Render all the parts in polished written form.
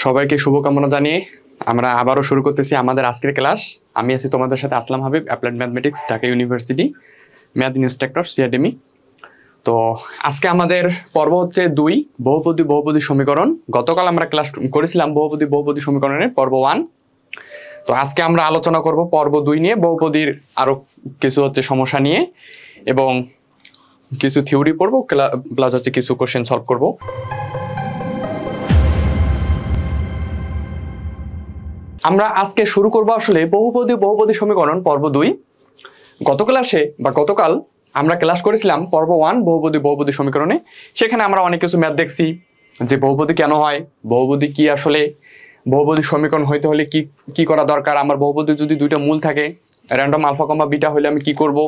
সবাইকে শুভকামনা জানিয়ে আমরা আবারও শুরু করতেছি আমাদের আজকের ক্লাস। আমি আছি তোমাদের সাথে Aslam Habib, applied mathematics, Dhaka university, math instructor, সিএডেমি। তো আজকে আমাদের পর্ব হচ্ছে 2, বহুপদী সমীকরণ। গতকাল আমরা ক্লাস করেছিলাম বহুপদী সমীকরণের পর্ব 1। তো আজকে আমরা আলোচনা করব পর্ব 2 নিয়ে, বহুপদীর আরো কিছু হচ্ছে সমস্যা নিয়ে, এবং কিছু থিওরি পড়বো, প্লাস হচ্ছে কিছু কোশ্চেন সলভ করব। আমরা আজকে শুরু করব আসলে বহুপদী সমীকরণ পর্ব 2। গতকাল আমরা ক্লাস করেছিলাম পর্ব 1 বহুপদী সমীকরণে। সেখানে আমরা অনেক কিছু ম্যাথ দেখছি, যে বহুপদী কেন হয়, বহুপদী কি, আসলে বহুপদী সমীকরণ হইতে হলে কি কি করা দরকার, আমার বহুপদীর যদি দুইটা মূল থাকে, র্যান্ডম আলফা কমা বিটা হলে আমি কি করব,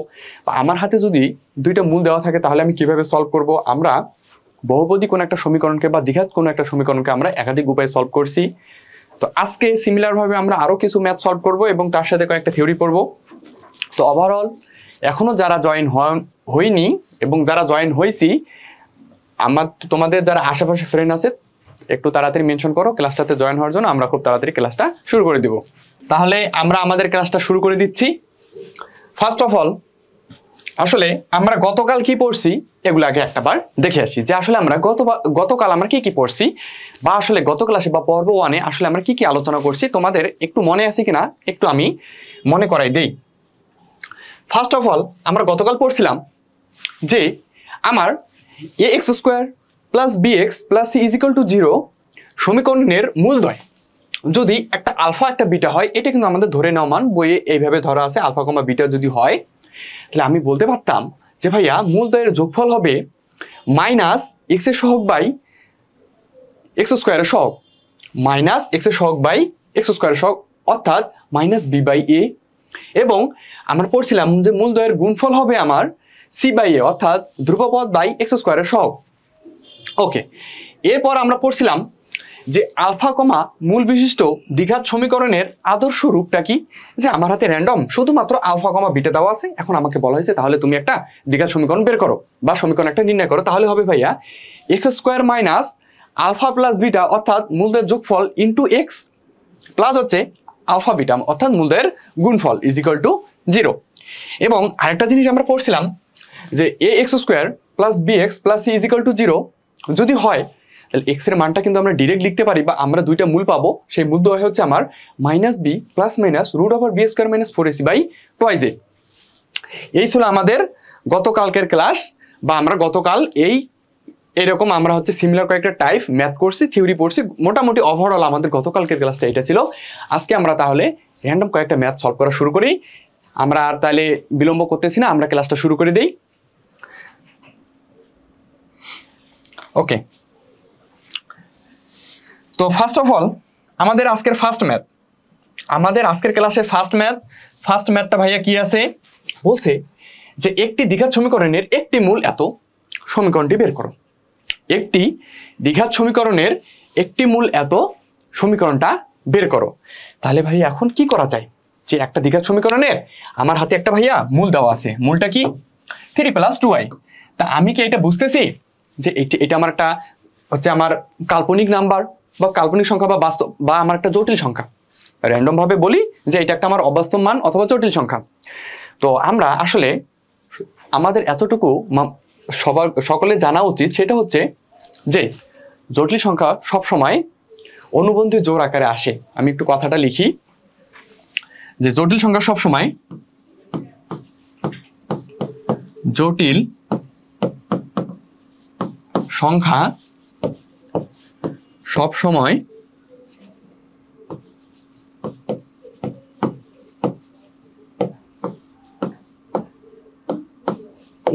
বা আমার হাতে যদি দুইটা মূল দেওয়া থাকে তাহলে আমি কিভাবে সলভ করব। আমরা বহুপদী কোনো একটা সমীকরণকে বা দ্বিঘাত কোনো একটা সমীকরণকে আমরা একাধিক উপায়ে সলভ করছি। তো আজকে সিমিলার ভাবে আমরা আরো কিছু ম্যাথ সলভ করব এবং তার সাথে কয়েকটা থিওরি পড়ব। তো ওভারঅল এখনো যারা জয়েন হয়নি এবং যারা জয়েন হয়েছি, তোমাদের যারা আশেপাশে ফ্রেন্ড আছে একটু তাড়াতাড়ি মেনশন করো ক্লাসটাতে জয়েন হওয়ার জন্য। আমরা খুব তাড়াতাড়ি ক্লাসটা শুরু করে দিব। তাহলে আমরা আমাদের ক্লাসটা শুরু করে দিচ্ছি। ফার্স্ট অফ অল আসলে আমরা গতকাল কি পড়ছি এগুলো আগে একটাবার দেখে আসি, যে আসলে আমরা গতকাল আমরা কি পড়ছি, বা আসলে গত ক্লাসে বা পর্ব 1-এ আসলে আমরা কি আলোচনা করছি, তোমাদের একটু মনে আছে কিনা একটু আমি মনে করাই দেই। ফার্স্ট অফ অল আমরা গতকাল পড়ছিলাম যে আমার ax² + bx + c = 0 সমীকরণের মূলদ্বয় যদি একটা আলফা একটা বিটা হয়, এটা কিন্তু আমাদের ধরে নেওয়া মান, বইয়ে এইভাবে ধরা আছে আলফা কমা বিটা যদি হয়, তাহলে আমি বলতে পারতাম যে ভাইয়া মূলদ্বয়ের যোগফল হবে মাইনাস x এর সহগ বাই x² এর সহগ, মাইনাস x এর সহগ বাই x² এর সহগ, অর্থাৎ মাইনাস b/a। এবং আমরা পড়ছিলাম যে মূলদ্বয়ের গুণফল হবে আমার c/a, অর্থাৎ ধ্রুবপদ বাই x² এর সহগ। ওকে, এরপর আমরা পড়ছিলাম যে আলফা কমা মূল বিশিষ্ট দ্বিঘাত সমীকরণের আদর্শ রূপটা কি, যে আমার হাতে র্যান্ডম শুধুমাত্র আলফা কমা বিটা দেওয়া আছে। এখন আমাকে বলা হয়েছে তাহলে তুমি একটা দ্বিঘাত সমীকরণ বের করো বা সমীকরণ একটা নির্ণয় করো। তাহলে হবে ভাইয়া x² minus alpha plus beta, অর্থাৎ মূলদ্বয়ের যোগফল ইন্টু x প্লাস হচ্ছে আলফা বিটা, অর্থাৎ মূলদ্বয়ের গুণফল = 0। এবং আরেকটা জিনিস আমরা পড়ছিলাম যে ax² + bx + c = 0 যদি হয়, তাহলে x এর মানটা কিন্তু আমরা ডাইরেক্ট লিখতে পারি, বা আমরা দুইটা মূল পাবো। সেই মূলদ্বয় হচ্ছে আমার -b ± √b² - 4ac/2a। এই ছিল আমাদের গতকালকের ক্লাস, বা আমরা গতকাল এরকম আমরা হচ্ছে সিমিলার কয়েকটা টাইপ ম্যাথ করছি, থিওরি পড়ছি। মোটামুটি ওভারঅল আমাদের গতকালকের ক্লাসটা এটা ছিল। আজকে আমরা তাহলে র্যান্ডম কয়েকটা ম্যাথ সলভ করা শুরু করি। আমরা আর তাহলে বিলম্ব করতেছি না, আমরা ক্লাসটা শুরু করে দেই। ওকে, তো ফার্স্ট অফ অল আমাদের আজকের ক্লাসের ফার্স্ট ম্যাথটা ভাইয়া কি আছে, বলছে যে একটি দ্বিঘাত সমীকরণের একটি মূল এত সমীকরণটি বের করো। একটি দ্বিঘাত সমীকরণের একটি মূল এত সমীকরণটা বের করো। তাহলে ভাই এখন কি করা যায়, যে একটা দ্বিঘাত সমীকরণের আমার হাতে একটা ভাইয়া মূল দেওয়া আছে, মূলটা কি 3 + 2i। তা আমি কি এটা বুঝতেছি যে এটা আমার একটা হচ্ছে আমার কাল্পনিক নাম্বার বা কাল্পনিক সংখ্যা বা বাস্তব, বা আমার একটা জটিল সংখ্যা, র্যান্ডম ভাবে বলি যে এটা একটা আমার অবাস্তব মান অথবা জটিল সংখ্যা। তো আমরা আসলে আমাদের এতটুকু সকলে জানা উচিত, সেটা হচ্ছে যে জটিল সংখ্যা সব সময় অনুবন্ধী জোড় আকারে আসে। আমি একটু কথাটা লিখি, যে জটিল সংখ্যা সব সময়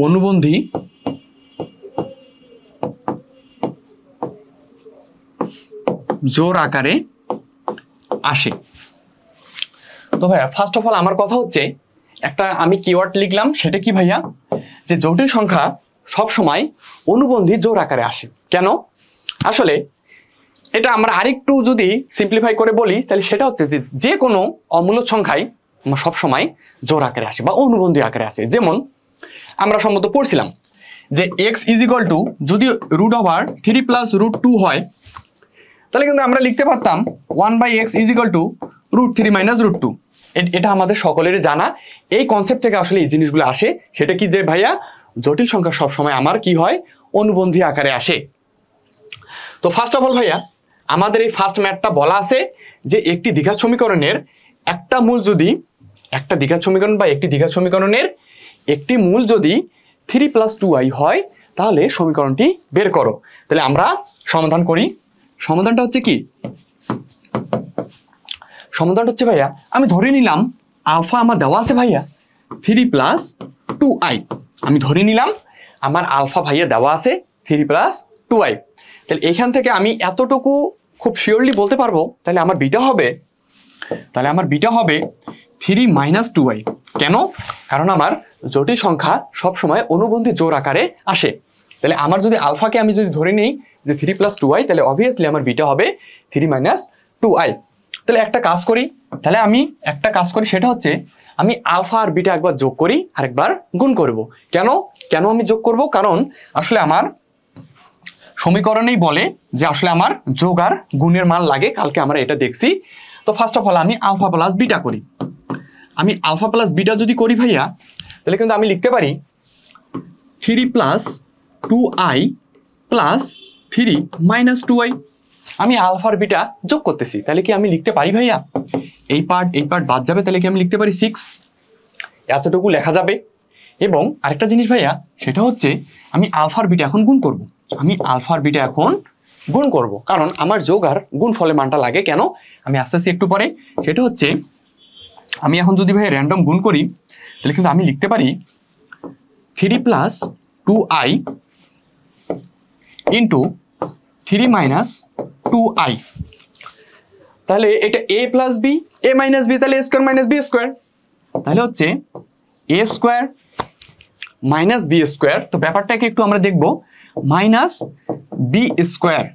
অনুবন্ধী জোড় আকারে আসে। তো ভাইয়া ফার্স্ট অফ অল আমার কথা হচ্ছে, একটা আমি কিওয়ার্ড লিখলাম, সেটা কি ভাইয়া, যে জটিল সংখ্যা সব সময় অনুবন্ধী জোড় আকারে আসে। কেন? আসলে এটা আমরা আরেকটু যদি সিম্পলিফাই করে বলি, তাহলে সেটা হচ্ছে যে কোনো অমূলক সংখ্যাই সব সময় জোড় আকারে আসে বা অনুবন্ধী আকারে আসে। যেমন আমরা সম্ভবত পড়ছিলাম যে x = যদি √3 + √2 হয়, তাহলে কিন্তু আমরা লিখতে পারতাম 1/x is equal two √3 minus √2। এটা আমাদের সকলেরই জানা। এই কনসেপ্ট থেকে আসলে এই জিনিসগুলো আসে। সেটা কি যে ভাইয়া জটিল সংখ্যা সবসময় আমার কি হয়, অনুবন্ধী আকারে আসে। তো ফার্স্ট অফ অল ভাইয়া আমাদের এই ফার্স্ট ম্যাথটা বলা আছে যে একটি দ্বিঘাত সমীকরণের একটা মূল যদি একটা দ্বিঘাত সমীকরণ বা একটি দ্বিঘাত সমীকরণের একটি মূল যদি 3 + 2i হয় তাহলে সমীকরণটি বের করো। তাহলে আমরা সমাধান করি। সমাধানটা হচ্ছে কি, সমাধানটা হচ্ছে ভাইয়া আমি ধরে নিলাম আলফা আমার দেওয়া আছে ভাইয়া 3 + 2i। আমি ধরে নিলাম আমার আলফা ভাইয়া দেওয়া আছে 3 + 2i। তাহলে এখান থেকে আমি এতটুকু খুব শিওরলি বলতে পারবো তাহলে আমার বিটা হবে 3 - 2i। কেন? কারণ আমার জটিল সংখ্যা সবসময় অনুবন্ধী জোড় আকারে আসে। তাহলে আমার যদি আলফাকে আমি যদি ধরে নিই যে 3 + 2i, তাহলে অবভিয়াসলি আমার বিটা হবে 3 - 2i। তাহলে একটা কাজ করি, সেটা হচ্ছে আমি আলফা আর বিটা একবার যোগ করি আর একবার গুণ করব। কেন আমি যোগ করব? কারণ আসলে আমার সমীকরণেই বলে যে আসলে আমার যোগ আর গুণের মান লাগে। কালকে আমরা এটা দেখছি। তো ফার্স্ট অফ অল আমি আলফা প্লাস বিটা করি। আমি আলফা প্লাস বিটা যদি করি ভাইয়া তাহলে কিন্তু আমি লিখতে পারি 3 + 2i + 3 - 2i। আমি আলফার বিটা যোগ করতেছি, তাহলে কি আমি লিখতে পারি ভাইয়া এই পার্ট বাদ যাবে, তাহলে কি আমি লিখতে পারি 6, এতটুকু লেখা যাবে। এবং আরেকটা জিনিস ভাইয়া সেটা হচ্ছে আমি আলফার বিটা এখন গুণ করব। কারণ আমার যোগ আর গুণ ফলে মানটা লাগে। কেন? আমি আস্তে আস্তে একটু পরে, সেটা হচ্ছে আমি এখন যদি ভাই র্যান্ডম গুণ করি তাহলে কিন্তু আমি লিখতে পারি 3 + 2i * 3 - 2i। তাহলে এটা a + b, a - b, তাহলে a² - b²। তাহলে হচ্ছে a² - b²। তো ব্যাপারটাকে একটু আমরা দেখব -b²।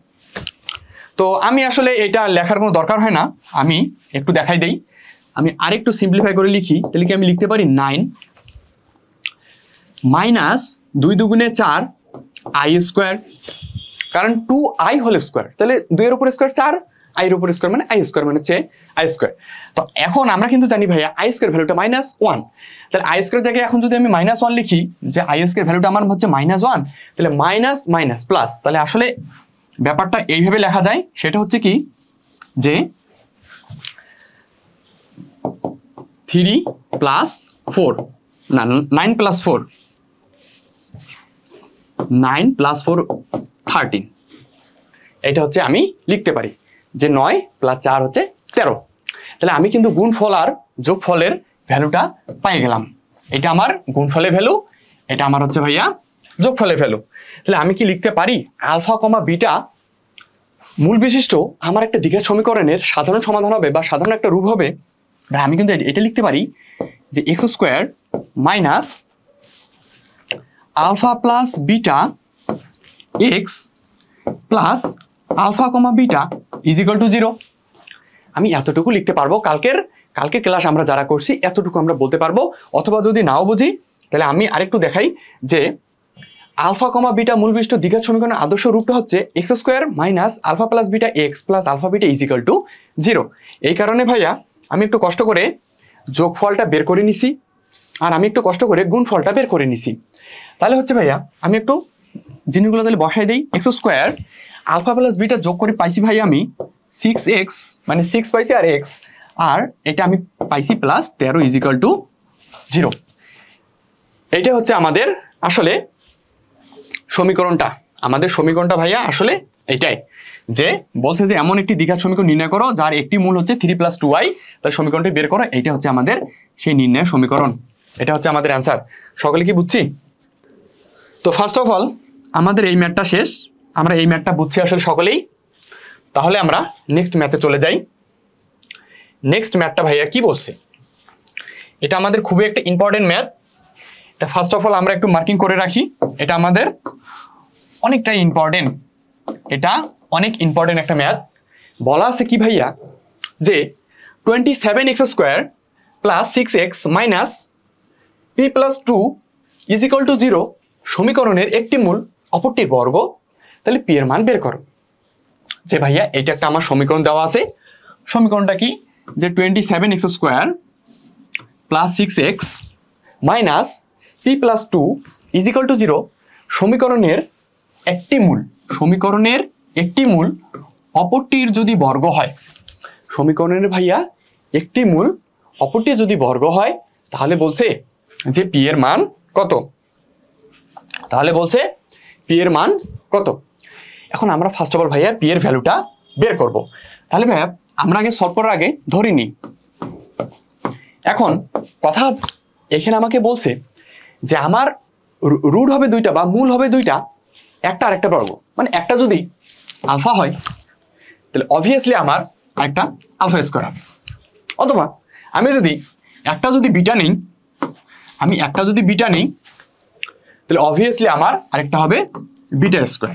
তো আমি আসলে এটা লেখার কোনো দরকার হয় না, আমি একটু দেখাই দেই। আমি আরেকটু সিম্পলিফাই করে লিখি, তাহলে কি আমি লিখতে পারি 9 - 2 × 4 i²। কারণ 2i হোল স্কোয়ার, তাহলে 2 এর উপর স্কোয়ার 4, i এর উপর স্কোয়ার মানে i² মানে হচ্ছে i²। তো এখন আমরা কিন্তু জানি ভাইয়া i² ভ্যালুটা -1। তাহলে i² জায়গায় এখন যদি আমি -1 লিখি, যে i² ভ্যালুটা আমার হচ্ছে -1, তাহলে মাইনাস মাইনাস প্লাস। তাহলে আসলে ব্যাপারটা এইভাবে লেখা যায়, সেটা হচ্ছে কি যে 3 + 4 না 9 + 4 13। এটা হচ্ছে আমি লিখতে পারি যে 9 + 4 হচ্ছে 13। তাহলে আমি কিন্তু গুণফল আর যোগফলের ভ্যালুটা পাই গেলাম। এটা আমার গুণফলের ভ্যালু, এটা আমার হচ্ছে ভাইয়া যোগফলের ভ্যালু। তাহলে আমি কি লিখতে পারি আলফা, বিটা মূল বিশিষ্ট আমার একটা দ্বিঘাত সমীকরণের সাধারণ সমাধান হবে বা সাধারণ একটা রূপ হবে। আমি কিন্তু এটা লিখতে পারি যে x² - alpha plus beta x plus alpha, beta is equal to 0। আমি এতটুকু লিখতে পারবো। কালকে ক্লাস আমরা যারা করছি এতটুকু আমরা বলতে পারবো। অথবা যদি নাও বুঝি তাহলে আমি আরেকটু দেখাই যে আলফা, বিটা মূল বিশিষ্ট দ্বিঘাত সমীকরণের আদর্শ রূপটা হচ্ছে x² - alpha plus beta x plus alpha beta is equal to 0। এই কারণে ভাইয়া আমি একটু কষ্ট করে যোগফলটা বের করে নিছি আর আমি একটু কষ্ট করে গুণফলটা বের করে নিছি। তাহলে হচ্ছে ভাইয়া আমি একটু জিনিসগুলো তাহলে বসাই দিই। x² আলফা প্লাস বিটা যোগ করে পাইছি ভাই আমি 6x, মানে 6 পাইছি আর x, আর এটা আমি পাইছি +13 ইজ ইকুয়াল টু 0। এইটা হচ্ছে আমাদের আসলে সমীকরণটা। আমাদের সমীকরণটা ভাইয়া আসলে এইটাই, যে বলছে যে এমন একটি দ্বিঘাত সমীকরণ নির্ণয় করো যার একটি মূল হচ্ছে 3 + 2i, তার সমীকরণটি বের করো। এইটা হচ্ছে আমাদের সেই নির্ণয়ের সমীকরণ। এটা হচ্ছে আমাদের অ্যান্সার। সকলে কি বুঝছি? তো ফার্স্ট অফ অল আমাদের এই ম্যাথটা শেষ। আমরা এই ম্যাথটা বুঝছি আসলে সকলেই। তাহলে আমরা নেক্সট ম্যাথে চলে যাই। নেক্সট ম্যাথটা ভাইয়া কি বলছে, এটা আমাদের খুবই একটা ইম্পর্টেন্ট ম্যাথ। এটা ফার্স্ট অফ অল আমরা একটু মার্কিং করে রাখি। এটা আমাদের অনেকটা ইম্পর্টেন্ট, এটা অনেক ইম্পর্টেন্ট একটা ম্যাথ। বলা আছে কি ভাইয়া যে 27x² + 6x - p + 2 is equal to 0 সমীকরণের একটি মূল অপরটির বর্গ, তাহলে p এর মান বের করো। যে ভাইয়া এটা একটা আমার সমীকরণ দেওয়া আছে, সমীকরণটা কি, যে 27x² plus 6x minus p plus 2 is equal to 0 সমীকরণের একটি মূল অপরটির যদি বর্গ হয়, সমীকরণের ভাইয়া একটি মূল অপরটি যদি বর্গ হয় তাহলে বলছে যে p এর মান কত, এখন আমরা ফার্স্ট অফ অল ভাইয়া p এর ভ্যালুটা বের করব। তাহলে ভাইয়া আমরা আগে সলভ করার আগে ধরে নিই। এখন কথা এখানে আমাকে বলছে যে আমার রুট হবে দুইটা বা মূল হবে দুইটা, একটা আরেকটা বর্গ, মানে একটা যদি আলফা হয় তাহলে অবভিয়াসলি আমার আরেকটা আলফা স্কয়ার হবে, অথবা আমি যদি একটা যদি বিটা নেই তাহলে অবভিয়াসলি আমার আরেকটা হবে বিটা স্কয়ার।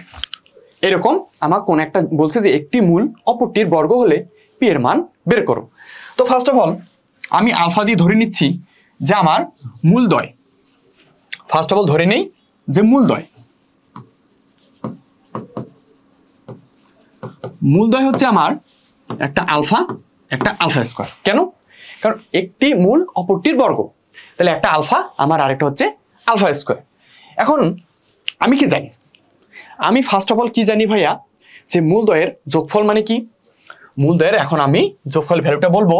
এরকম আমার কোন একটা বলছে যে একটি মূল অপরটির বর্গ হলে পি এর মান বের করো। তো ফার্স্ট অফ অল আমি আলফা দিয়ে ধরে নিচ্ছি যে আমার মূলদ্বয়, ফার্স্ট অফ অল ধরে নেই যে মূলদ্বয় হচ্ছে আমার একটা আলফা স্কয়ার। কেন? কারণ একটি মূল অপরটির বর্গ, তাহলে একটা আলফা আমার আরেকটা হচ্ছে আলফা স্কয়ার। এখন আমি কি জানি, আমি ফার্স্ট অফ অল কি জানি ভাইয়া, যে মূলদ্বয়ের যোগফল মানে কি, মূলদ্বয়ের এখন আমি যোগফল ভ্যালুটা বলবো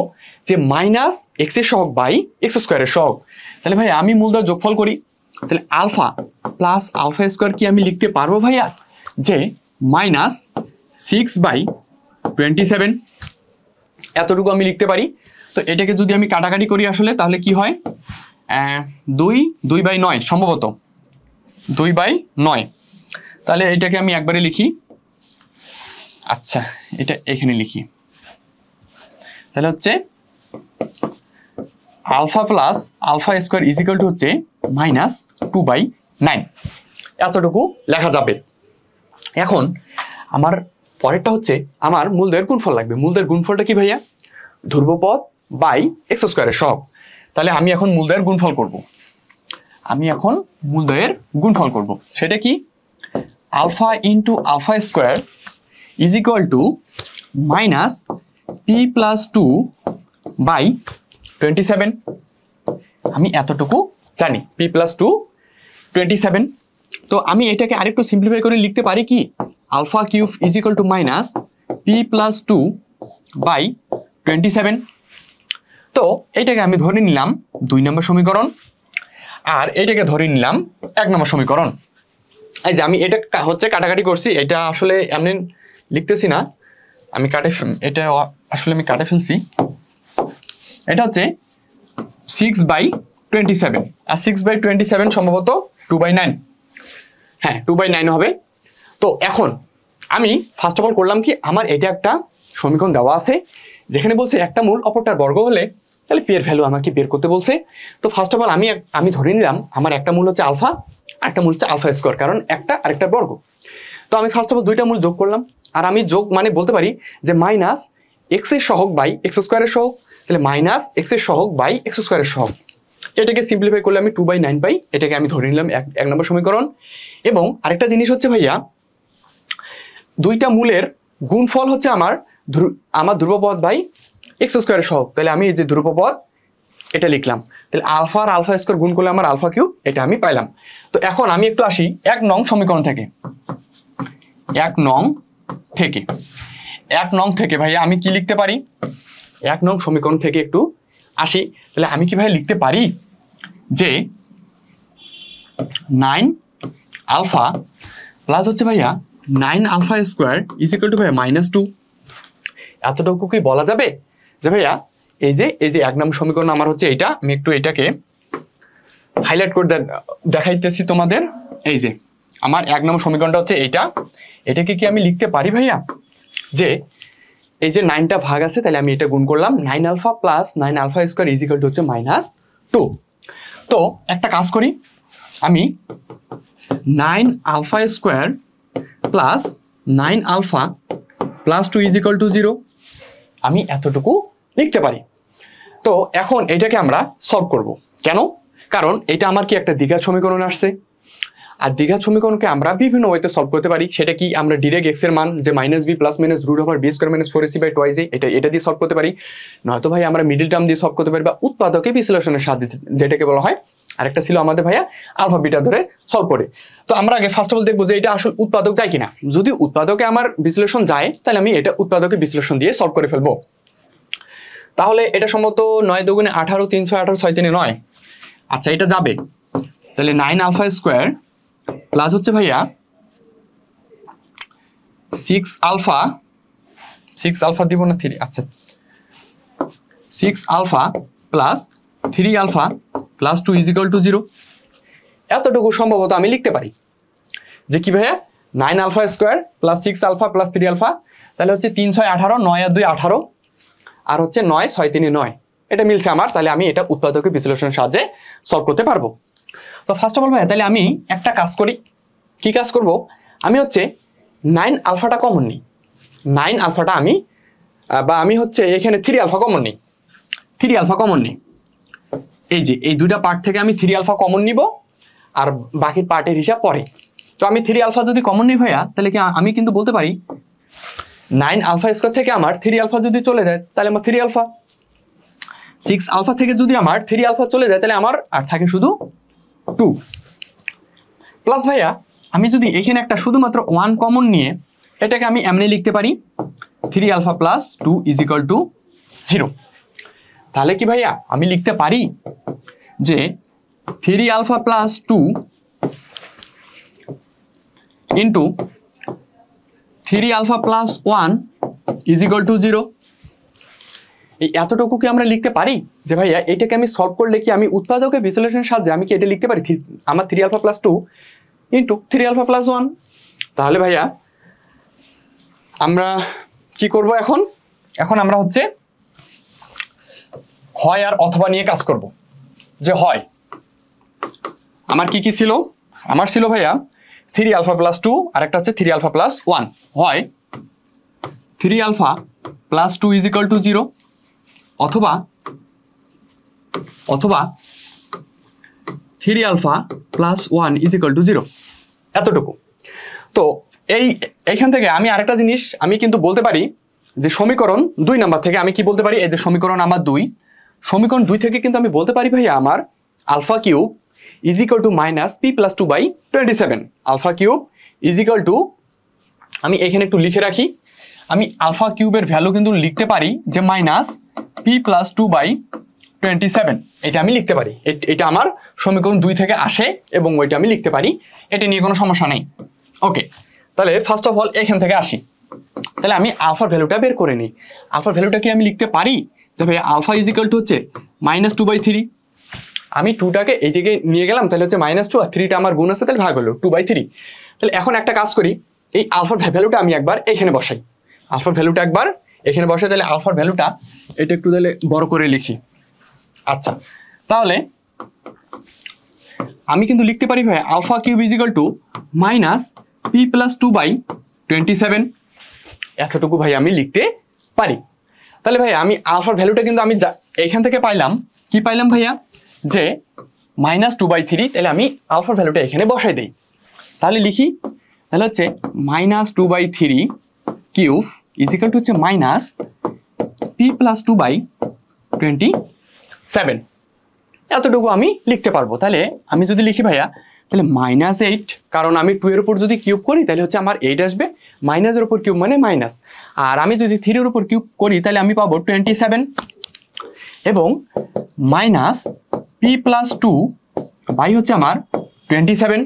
যে মাইনাস এক্স এর সহগ বাই এক্স স্কোয়ারের সহগ। তাহলে ভাইয়া আমি মূলদ্বয় যোগফল করি, তাহলে আলফা প্লাস আলফা স্কোয়ার কি আমি লিখতে পারবো ভাইয়া যে মাইনাস 6/27, এতটুকু আমি লিখতে পারি। তো এটাকে যদি আমি কাটাকাটি করি আসলে তাহলে কি হয়, 2/9 সম্ভবত 2/9। তাহলে এটাকে আমি একবারে লিখি, আচ্ছা এটা এখানে লিখি, তাহলে হচ্ছে alpha plus alpha square is equal to হচ্ছে মাইনাস 2/9, এতটুকু লেখা যাবে। এখন আমার পরেরটা হচ্ছে আমার মূলদ্বয়ের গুণফল লাগবে। মূলদ্বয়ের গুণফলটা কি ভাইয়া, ধ্রুবপদ বাই এক্স স্কোয়ারের সহগ। তাহলে আমি এখন মূলদ্বয়ের গুণফল করব, সেটা কি, alpha into alpha square is equal to minus p plus 2/27। আমি এতটুকু জানি, পি প্লাস 2/27। তো আমি এটাকে আরেকটু সিম্পলিফাই করে লিখতে পারি কি, alpha cube is equal to minus p plus 2/27। তো এটাকে আমি ধরে নিলাম 2 নম্বর সমীকরণ, আর এটাকে ধরে নিলাম 1 নম্বর সমীকরণ। এই যে আমি এটা হচ্ছে কাটাকাটি করছি, এটা আসলে এমনি লিখতেছি না, আমি এটা আসলে আমি কাটে ফেলছি। এটা হচ্ছে 6/27, আর 6/27 সম্ভবত 2/9, হ্যাঁ 2/9 হবে। তো এখন আমি ফার্স্ট অফ অল করলাম কি, আমার এটা একটা সমীকরণ দেওয়া আছে যেখানে বলছে একটা মূল অপরটার বর্গ হলে তাহলে পি এর ভ্যালু আমাকে বের করতে বলছে। তো ফার্স্ট অফ অল আমি ধরে নিলাম আমার একটা মূল হচ্ছে আলফা, একটা মূল হচ্ছে আলফা স্কোয়ার, কারণ একটা আরেকটার বর্গ। তো আমি ফার্স্ট অফ অল দুইটা মূল যোগ করলাম, আর আমি যোগ মানে বলতে পারি যে মাইনাস এক্স এর সহগ বাই এক্স স্কোয়ারের সহগ, তাহলে মাইনাস এক্স এর সহগ বাই এক্স স্কোয়ারের সহগ। এটাকে সিম্পলিফাই করলে আমি 2/9 পাই, এটাকে আমি ধরে নিলাম 1 নম্বর সমীকরণ। এবং আরেকটা জিনিস হচ্ছে ভাইয়া, দুইটা মূলের গুণফল হচ্ছে আমার ধ্রুবপদ বাই এক্স স্কোয়ারের সহগ। তাহলে আমি এই যে ধ্রুবপদ এটা লিখলাম, তাহলে আলফা আর আলফা স্কোয়ার গুণ করলে আমার আলফা কিউব, এটা আমি পাইলাম। তো এখন আমি একটু আসি 1 নং সমীকরণ থেকে। 1 নং থেকে ভাইয়া আমি কি লিখতে পারি, 1 নং সমীকরণ থেকে একটু আসি। তাহলে আমি কি ভাই লিখতে পারি যে 9 আলফা প্লাস হচ্ছে ভাইয়া 9 alpha square is equal to ভাইয়া -2। এতটুকু কি বলা যাবে যে ভাইয়া এই যে 1 নম্বর সমীকরণ আমার হচ্ছে এইটা, আমি একটু এটাকে হাইলাইট করে দেখাইতেছি তোমাদের। এই যে আমার 1 নম্বর সমীকরণটা হচ্ছে এইটা, এটাকে কি আমি লিখতে পারি ভাইয়া যে এই যে 9টা ভাগ আছে, তাহলে আমি এটা গুণ করলাম 9 alpha plus 9 alpha square is equal to হচ্ছে -2। তো একটা কাজ করি, আমি 9 alpha square plus 9 alpha plus 2 is equal to 0, আমি এতটুকু লিখতে পারি। তো এখন এটাকে আমরা সলভ করব। কেন? কারণ এটা আমার কি একটা দ্বিঘাত সমীকরণ আসছে, আর দ্বিঘাত সমীকরণকে আমরা বিভিন্ন ওয়েতে সলভ করতে পারি। সেটা কি, আমরা ডিরেক্ট এক্স এর মান যে minus b plus minus root over b square minus 4ac by 2ac এটা দিয়ে সলভ করতে পারি, নয়তো ভাই আমরা মিডল টার্ম দিয়ে সলভ করতে পারি, বা উৎপাদকে বিশ্লেষণের সাহায্যে যেটাকে বলা হয়। আরেকটা ছিল আমাদের ভাইয়া আলফা বিটা ধরে সলভ করে। তো আমরা আগে ফার্স্ট অফ অল দেখবো যে এটা আসলে উৎপাদক যায় কিনা। যদি উৎপাদকে আমার বিশ্লেষণ যায় তাহলে আমি এটা উৎপাদকে বিশ্লেষণ দিয়ে সলভ করে ফেলবো। তাহলে এটা সম্ভবত 9 দুগুণে 18, 318, 6 3 9। আচ্ছা, এটা যাবে তাহলে 9 আলফা স্কোয়ার প্লাস হচ্ছে ভাইয়া 6 আলফা দিব না 3, আচ্ছা 6 আলফা প্লাস 3 আলফা প্লাস 2 = 0। এতটুকু সম্ভবত আমি লিখতে পারি যে কি ভাইয়া 9 alpha square plus 6 alpha plus 3 alpha, তাহলে হচ্ছে 3 6 18, 9 আর 2 18, আর হচ্ছে 9 6 3 9। এটা মিলছে আমার, তাহলে আমি এটা উৎপাদকে বিশ্লেষণের সাহায্যে সলভ করতে পারবো। তো ফার্স্ট অফ অল ভাইয়া তাহলে আমি একটা কাজ করি। কি কাজ করব, আমি হচ্ছে 9 আলফাটা কমন নিই। 9 আলফাটা আমি হচ্ছে এখানে 3 আলফা কমন নিই। 3 আলফা কমন নিই, এই যে এই দুইটা পার্ট থেকে আমি 3 আলফা কমন নিব, আর বাকি পার্টের হিসাব পরে। তো আমি 3 আলফা যদি কমন নিই ভাইয়া, তাহলে কি আমি কিন্তু বলতে পারি 9 আলফা স্কোয়ার থেকে আমার 3 আলফা যদি চলে যায় তাহলে আমার 3 আলফা, 6 আলফা থেকে যদি আমার 3 আলফা চলে যায় তাহলে আমার আর থাকে শুধু 2 প্লাস ভাইয়া আমি যদি এখানে একটা শুধুমাত্র 1 কমন নিয়ে এটাকে আমি এমনি লিখতে পারি 3 আলফা প্লাস 2 = 0। তাহলে কি ভাইয়া আমি লিখতে পারি যে 3 alpha plus 2 into 3 alpha plus 1 = 0। এই এতটুকু কি আমরা লিখতে পারি যে ভাইয়া এটাকে আমি সলভ করলে কি আমি উৎপাদকে বিশ্লেষণের সাহায্যে আমি কি এটা লিখতে পারি আমার 3 alpha plus 2 into 3 alpha plus 1। তাহলে ভাইয়া আমরা কি করব এখন আমরা হচ্ছে হয় আর অথবা নিয়ে কাজ করব। যে হয় আমার কি ছিল, আমার ছিল ভাইয়া 3 আলফা প্লাস 2 আর একটা হচ্ছে 3 আলফা প্লাস 1। হয় 3 আলফা প্লাস 2 = 0 অথবা 3 আলফা প্লাস 1 = 0। এতটুকু। তো এইখান থেকে আমি আরেকটা জিনিস আমি কিন্তু বলতে পারি যে সমীকরণ 2 নাম্বার থেকে আমি কি বলতে পারি, এই যে সমীকরণ আমার 2, সমীকরণ 2 থেকে কিন্তু আমি বলতে পারি ভাইয়া আমার alpha cube = minus p + 2/27। Alpha cube আমি এখানে একটু লিখে রাখি, আমি আলফা কিউবের ভ্যালু কিন্তু লিখতে পারি যে মাইনাস p + 2/27। এটা আমি লিখতে পারি, এটা আমার সমীকরণ 2 থেকে আসে এবং ওইটা আমি লিখতে পারি, এটা নিয়ে কোনো সমস্যা নেই। ওকে, তাহলে ফার্স্ট অফ অল এখান থেকে আসি। তাহলে আমি আলফার ভ্যালুটা বের করে নিই। আলফার ভ্যালুটা কি আমি লিখতে পারি যে ভাই আলফা = হচ্ছে -2/3। আমি 2টাকে এইদিকে নিয়ে গেলাম, তাহলে হচ্ছে -2 আর 3টা আমার গুণ আছে, তাহলে ভাগ হলো 2/3। তাহলে এখন একটা কাজ করি, এই আলফার ভ্যালুটা আমি একবার এখানে বসাই। আলফার ভ্যালুটা একবার এখানে বসাই, তাহলে আলফার ভ্যালুটা এটা একটু তাহলে বড় করে লিখি। আচ্ছা, তাহলে আমি কিন্তু লিখতে পারি ভাই আলফা কিউব = মাইনাস p + 2/27। এতটুকু ভাই আমি লিখতে পারি। তাহলে ভাই আমি আলফার ভ্যালুটা কিন্তু আমি এইখান থেকে পাইলাম, কি পাইলাম ভাইয়া, যে -2/3। তাহলে আমি আলফার ভ্যালুটা এখানে বসাই দেই। তাহলে লিখি, তাহলে হচ্ছে -2/3 কিউব = হচ্ছে মাইনাস p + 2/27। এতটুকু আমি লিখতে পারবো। তাহলে আমি যদি লিখি ভাইয়া, তাহলে -8, কারণ আমি 2 এর উপর যদি কিউব করি তাহলে হচ্ছে আমার 8 আসবে, মাইনাসের উপর কিউব মানে মাইনাস, আর আমি যদি 3 এর উপর কিউব করি তাহলে আমি পাবো 27 এবং মাইনাস p + 2 বাই হচ্ছে আমার 27।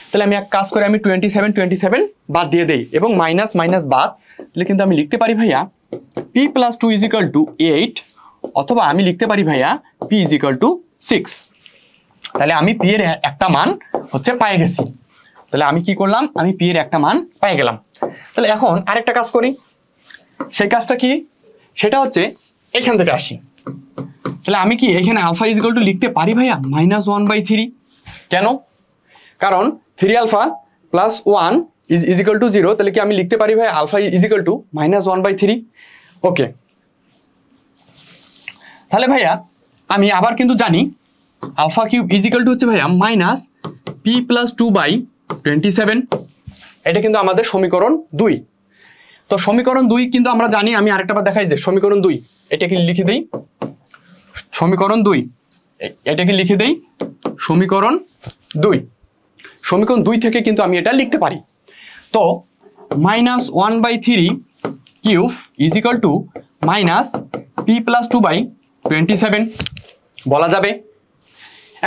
তাহলে আমি এক কাজ করে আমি 27 বাদ দিয়ে দেই এবং মাইনাস মাইনাস বাদ, তাহলে কিন্তু আমি লিখতে পারি ভাইয়া p + 2 = 8 অথবা আমি লিখতে পারি ভাইয়া p = 6। তাহলে আমি p এর একটা মান হচ্ছে পেয়ে গেছি। তাহলে আমি কি করলাম, আমি p এর একটা মান পেয়ে গেলাম। তাহলে এখন আরেকটা কাজ করি, সেই কাজটা কি, সেটা হচ্ছে এখান থেকে আসি। তাহলে আমি কি এখানে আলফা = লিখতে পারি ভাইয়া -1/3। কেন, কারণ 3 আলফা প্লাস 1 = 0। তাহলে কি আমি লিখতে পারি ভাই আলফা = -1/3। ওকে, তাহলে ভাইয়া আমি আবার কিন্তু জানি আলফা কিউব = হচ্ছে ভাইয়া মাইনাস p + 27, এটা কিন্তু আমাদের সমীকরণ 2। তো সমীকরণ 2 কিন্তু আমরা জানি, আমি আরেকটা বার দেখাই যে সমীকরণ 2 এটাকে লিখে দেই, সমীকরণ 2 এটাকে লিখে দেই সমীকরণ 2। সমীকরণ 2 থেকে কিন্তু আমি এটা লিখতে পারি। তো -1/3 cube is equal two -p+2/27 বলা যাবে।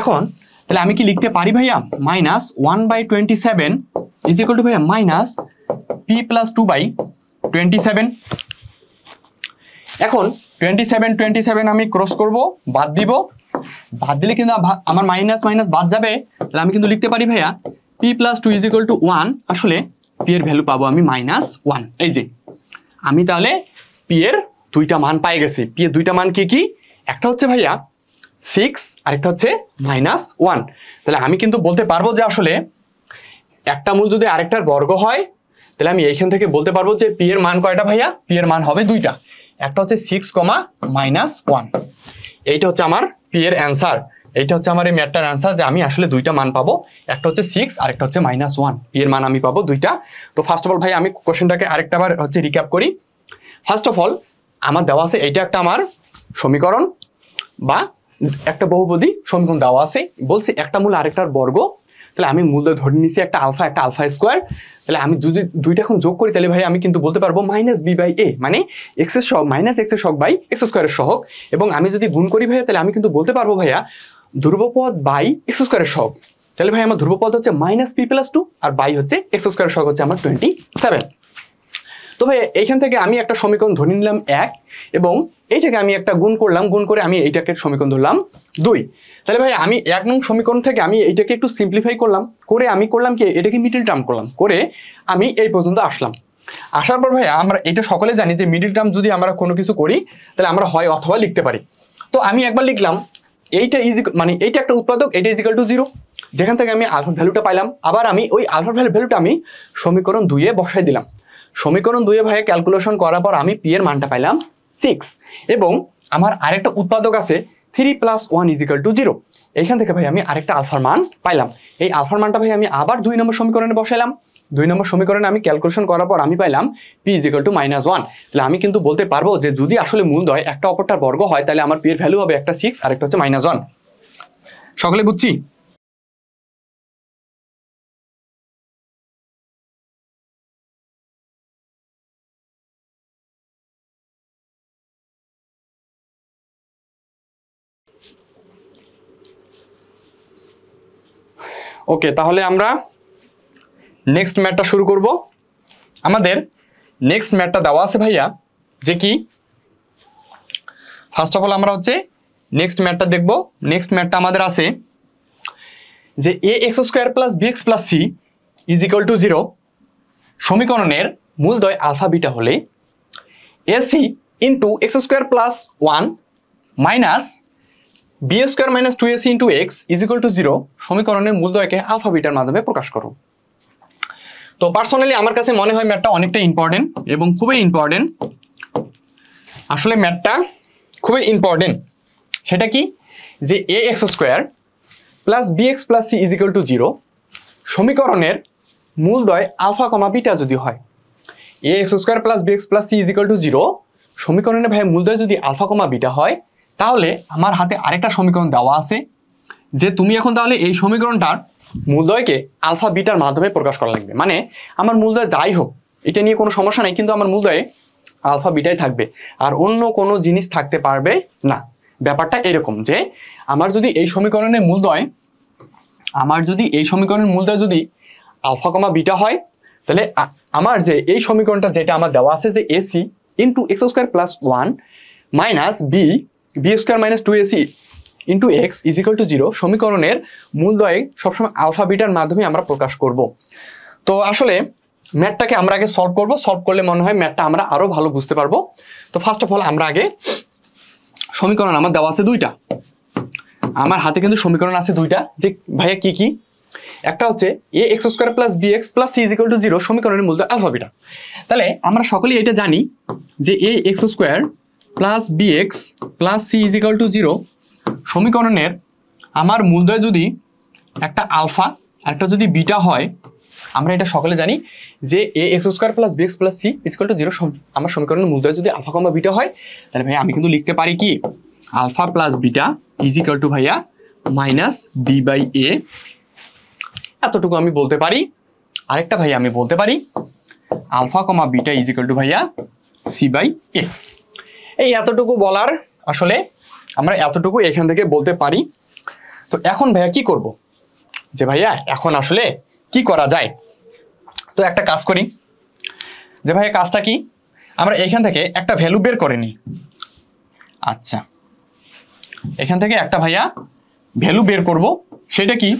এখন তাহলে আমি কি লিখতে পারি ভাইয়া -1/27 ইজ ইকুয়াল টু ভাইয়া -p+2/27। এখন 27 আমি ক্রস করব, বাদ দিব, বাদ দিলে কিন্তু আমার মাইনাস মাইনাস বাদ যাবে। তাহলে আমি কিন্তু লিখতে পারি ভাইয়া p+2 ইজ ইকুয়াল টু 1। আসলে p এর ভ্যালু পাবো আমি -1। এই যে আমি তাহলে p এর দুইটা মান পাই গেছি। p এর দুইটা মান কি কি? একটা হচ্ছে ভাইয়া 6, আরেকটা হচ্ছে -1। তাহলে আমি কিন্তু বলতে পারবো যে আসলে একটা মূল যদি আরেকটার বর্গ হয়, তাহলে আমি এইখান থেকে বলতে পারবো যে p এর মান কয়টা ভাইয়া? p এর মান হবে দুইটা, একটা হচ্ছে 6, -1। এইটা হচ্ছে আমার p এর অ্যান্সার। এইটা হচ্ছে আমার এই ম্যাথটার অ্যান্সার, যে আমি আসলে দুইটা মান পাবো, একটা হচ্ছে 6 আর একটা হচ্ছে -1। p এর মান আমি পাবো দুইটা। তো ফার্স্ট অফ অল ভাই আমি কোশ্চেনটাকে আরেকটা বার হচ্ছে রিক্যাপ করি। ফার্স্ট অফ অল আমার দেওয়া আছে এইটা একটা আমার সমীকরণ বা একটা বহুপদী সমীকরণ দেওয়া আছে, বলছে একটা মূল আরেকটার বর্গ। তাহলে আমি মূল ধরে নিছি একটা আলফা একটা আলফা স্কোয়ার। তাহলে আমি যদি দুইটা এখন যোগ করি, তাহলে ভাই আমি কিন্তু বলতে পারবো -b/a, মানে x এর সহগ -x এর সহগ বাই x স্কোয়ারের সহগ। এবং আমি যদি গুণ করি ভাইয়া, তাহলে আমি কিন্তু বলতে পারবো ভাইয়া ধ্রুবপদ বাই x স্কোয়ারের সহগ। তাহলে ভাই আমার ধ্রুবপদ হচ্ছে -p+2 আর বাই হচ্ছে x স্কোয়ারের সহগ হচ্ছে আমার 27। তো ভাই এইখান থেকে আমি একটা সমীকরণ ধরে নিলাম 1, এবং এইটাকে আমি একটা গুণ করলাম, গুণ করে আমি এইটাকে সমীকরণ ধরলাম 2। তাহলে ভাই আমি 1 নং সমীকরণ থেকে আমি এইটাকে একটু সিম্পলিফাই করলাম, করে আমি করলাম কি এটাকে মিডল টার্ম করলাম, করে আমি এই পর্যন্ত আসলাম। আসার পর ভাই আমরা এটা সকলে জানি যে মিডল টার্ম যদি আমরা কোনো কিছু করি, তাহলে আমরা হয় অথবা লিখতে পারি। তো আমি একবার লিখলাম এইটা মানে এইটা একটা উৎপাদক, এটা ইজ ইকুয়াল টু 0, যেখান থেকে আমি আলফা ভ্যালুটা পাইলাম। আবার আমি ওই আলফা ভ্যালুটা আমি সমীকরণ 2 এ বসাই দিলাম। সমীকরণ 2 এ ভাই ক্যালকুলেশন করার পর আমি p এর মানটা পাইলাম 6, এবং আমার আরেকটা উৎপাদক আছে 3 + 1 = 0। এইখান থেকে ভাই আমি আরেকটা আলফার মান পাইলাম। এই আলফার মানটা ভাই আমি আবার 2 নম্বর সমীকরণে বসাইলাম। 2 নম্বর সমীকরণে আমি ক্যালকুলেশন করার পর আমি পাইলাম p = -1। তাহলে আমি কিন্তু বলতে পারবো যে যদি আসলে মূলদ্বয় একটা অপরটার বর্গ হয়, তাহলে আমার p এর ভ্যালু হবে একটা 6 আর একটা হচ্ছে -1। সকলে বুঝছি? ওকে, তাহলে আমরা নেক্সট ম্যাথটা শুরু করব। আমাদের নেক্সট ম্যাথটা দেওয়া আছে ভাইয়া, যে কি ফার্স্ট অফ অল আমরা হচ্ছে নেক্সট ম্যাথটা দেখব। নেক্সট ম্যাথটা আমাদের আছে যে ax² + bx + c = 0 সমীকরণের মূলদ্বয় আলফা বিটা হলে ac * x² + 1 - b² - 2ac * x = 0 সমীকরণের মূলদ্বয়কে আলফা বিটার মাধ্যমে প্রকাশ করো। তো পার্সোনালি আমার কাছে মনে হয় ম্যাথটা অনেকটা ইম্পর্টেন্ট এবং খুবই ইম্পর্টেন্ট। আসলে ম্যাথটা খুবই ইম্পর্টেন্ট। সেটা কি যে ax² + bx + c = 0 সমীকরণের মূলদ্বয় আলফা কমা বিটা যদি হয়, ax² + bx + c = 0 সমীকরণের ভাই মূলদ্বয় যদি আলফা কমা বিটা হয়, তাহলে আমার হাতে আরেকটা সমীকরণ দেওয়া আছে যে তুমি এখন তাহলে এই সমীকরণটার মূলদ্বয়কে আলফা বিটার মাধ্যমে প্রকাশ করা লাগবে। মানে আমার মূলদ্বয় যাই হোক এটা নিয়ে কোনো সমস্যা নাই, কিন্তু আমার মূলদ্বয়ে আলফা বিটাই থাকবে, আর অন্য কোনো জিনিস থাকতে পারবে না। ব্যাপারটা এরকম যে আমার যদি এই সমীকরণের মূলদ্বয় যদি আলফা কমা বিটা হয়, তাহলে আমার যে এই সমীকরণটা যেটা আমার দেওয়া আছে যে ac * x² + 1 - b² - 2ac * x = 0 সমীকরণের মূলদ্বয় সবসময় আলফা বিটার মাধ্যমে আমরা প্রকাশ করব। তো আসলে ম্যাথটাকে আমরা আগে সলভ করব, সলভ করলে মনে হয় ম্যাথটা আমরা আরো ভালো বুঝতে পারবো। তো ফার্স্ট অফ অল আমরা আগে সমীকরণ আমার দেওয়া আছে দুইটা, আমার হাতে কিন্তু সমীকরণ আছে দুইটা, যে ভাইয়া কি কি, একটা হচ্ছে ax² + bx + c = 0 সমীকরণের মূলদ্বয় আলফা বিটা। তাহলে আমরা সকলেই এটা জানি যে ax² + bx + c = 0 সমীকরণের আমার মূলদ্বয় যদি একটা আলফা আরেকটা যদি বিটা হয়, আমরা এটা সকলে জানি যে a x square plus b x plus c equal to 0। আমার সমীকরণের মূলদয় যদি আলফা কমা বিটা হয়, তাহলে ভাই আমি কিন্তু লিখতে পারি কি alpha plus beta is equal to ভাইয়া মাইনাস বি বাই এ, এতটুকু আমি বলতে পারি। আরেকটা ভাইয়া আমি বলতে পারি alpha comma beta is equal to ভাইয়া সি বাই এ। এই এতটুকু বলার আসলে আমরা এতটুকু এখান থেকে বলতে পারি। তো এখন ভাইয়া কি করব, যে ভাইয়া এখন আসলে কি করা যায়? তো একটা কাজ করি, যে ভাইয়া কাজটা কি, আমরা এখান থেকে একটা ভ্যালু বের করে নিই। আচ্ছা, এখান থেকে একটা ভাইয়া ভ্যালু বের করব, সেটা কি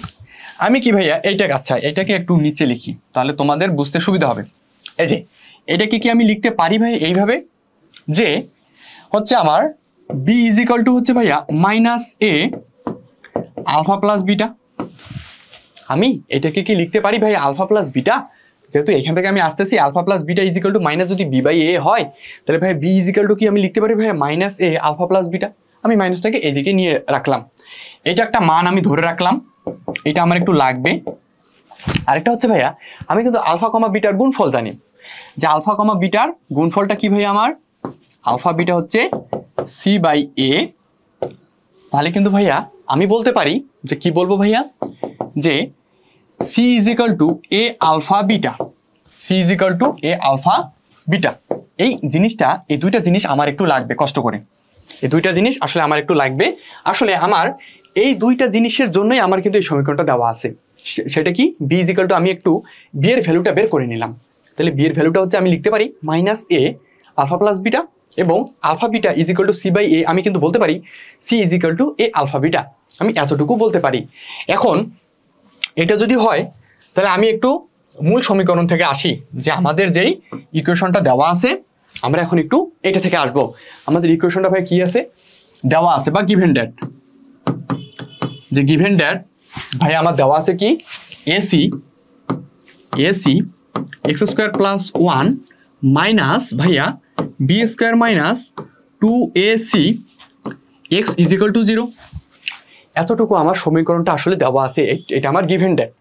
আমি কি ভাইয়া এইটাকে, আচ্ছা এটাকে একটু নিচে লিখি তাহলে তোমাদের বুঝতে সুবিধা হবে। এই যে এটাকে কি আমি লিখতে পারি ভাই এইভাবে, যে হচ্ছে আমার বি ইজ ইকুয়াল টু হচ্ছে ভাইয়া minus a alpha plus beta. আমি এটাকে কি লিখতে পারি ভাই আলফা প্লাস বিটা, যেহেতু এখান থেকে আমি আসতেছি alpha plus beta is equal to minus যদি বি বাই এ হয়, তাহলে ভাই বি ইজ ইকুয়াল টু কি আমি লিখতে পারি ভাই minus a alpha plus beta. আমি মাইনাসটাকে এদিকে নিয়ে রাখলাম, এটা একটা মান আমি ধরে রাখলাম, এটা আমার একটু লাগবে। আরেকটা হচ্ছে ভাইয়া আমি কিন্তু আলফা কমা বিটার গুণফল জানি, যে আলফা কমা বিটার গুণফলটা কি ভাইয়া আমার আলফা বিটা হচ্ছে সি বাই এ। তাহলে কিন্তু ভাইয়া আমি বলতে পারি যে কি বলবো ভাইয়া, যে c is equal to a alpha beta, c is equal to a alpha beta. এই জিনিসটা, এই দুইটা জিনিস আমার একটু লাগবে কষ্ট করে, এই দুইটা জিনিস আসলে আমার একটু লাগবে। আসলে আমার এই দুইটা জিনিসের জন্যই আমার কিন্তু এই সমীকরণটা দেওয়া আছে। সেটা কি বি ইজ ইকাল টু, আমি একটু বি এর ভ্যালুটা বের করে নিলাম। তাহলে বি এর ভ্যালুটা হচ্ছে আমি লিখতে পারি minus a alpha plus beta, এবং alpha beta is equal to c by a. আমি কিন্তু বলতে পারি c is equal to a alpha beta, আমি এতটুকু বলতে পারি। এখন এটা যদি হয় তাহলে আমি একটু মূল সমীকরণ থেকে আসি, যে আমাদের যেই ইকুয়েশনটা দেওয়া আছে আমরা এখন একটু এটা থেকে আসবো। আমাদের ইকুয়েশনটা ভাই কি আছে দেওয়া আছে, বা গিভেন ড্যাট, যে গিভেন ড্যাট ভাই আমার দেওয়া আছে কি ac x square plus 1 minus ভাইয়া b square minus 2ac x is equal to 0। এতটুকু আমার সমীকরণটা আসলে দেওয়া আছে, এটা আমার গিভেন ড্যাট।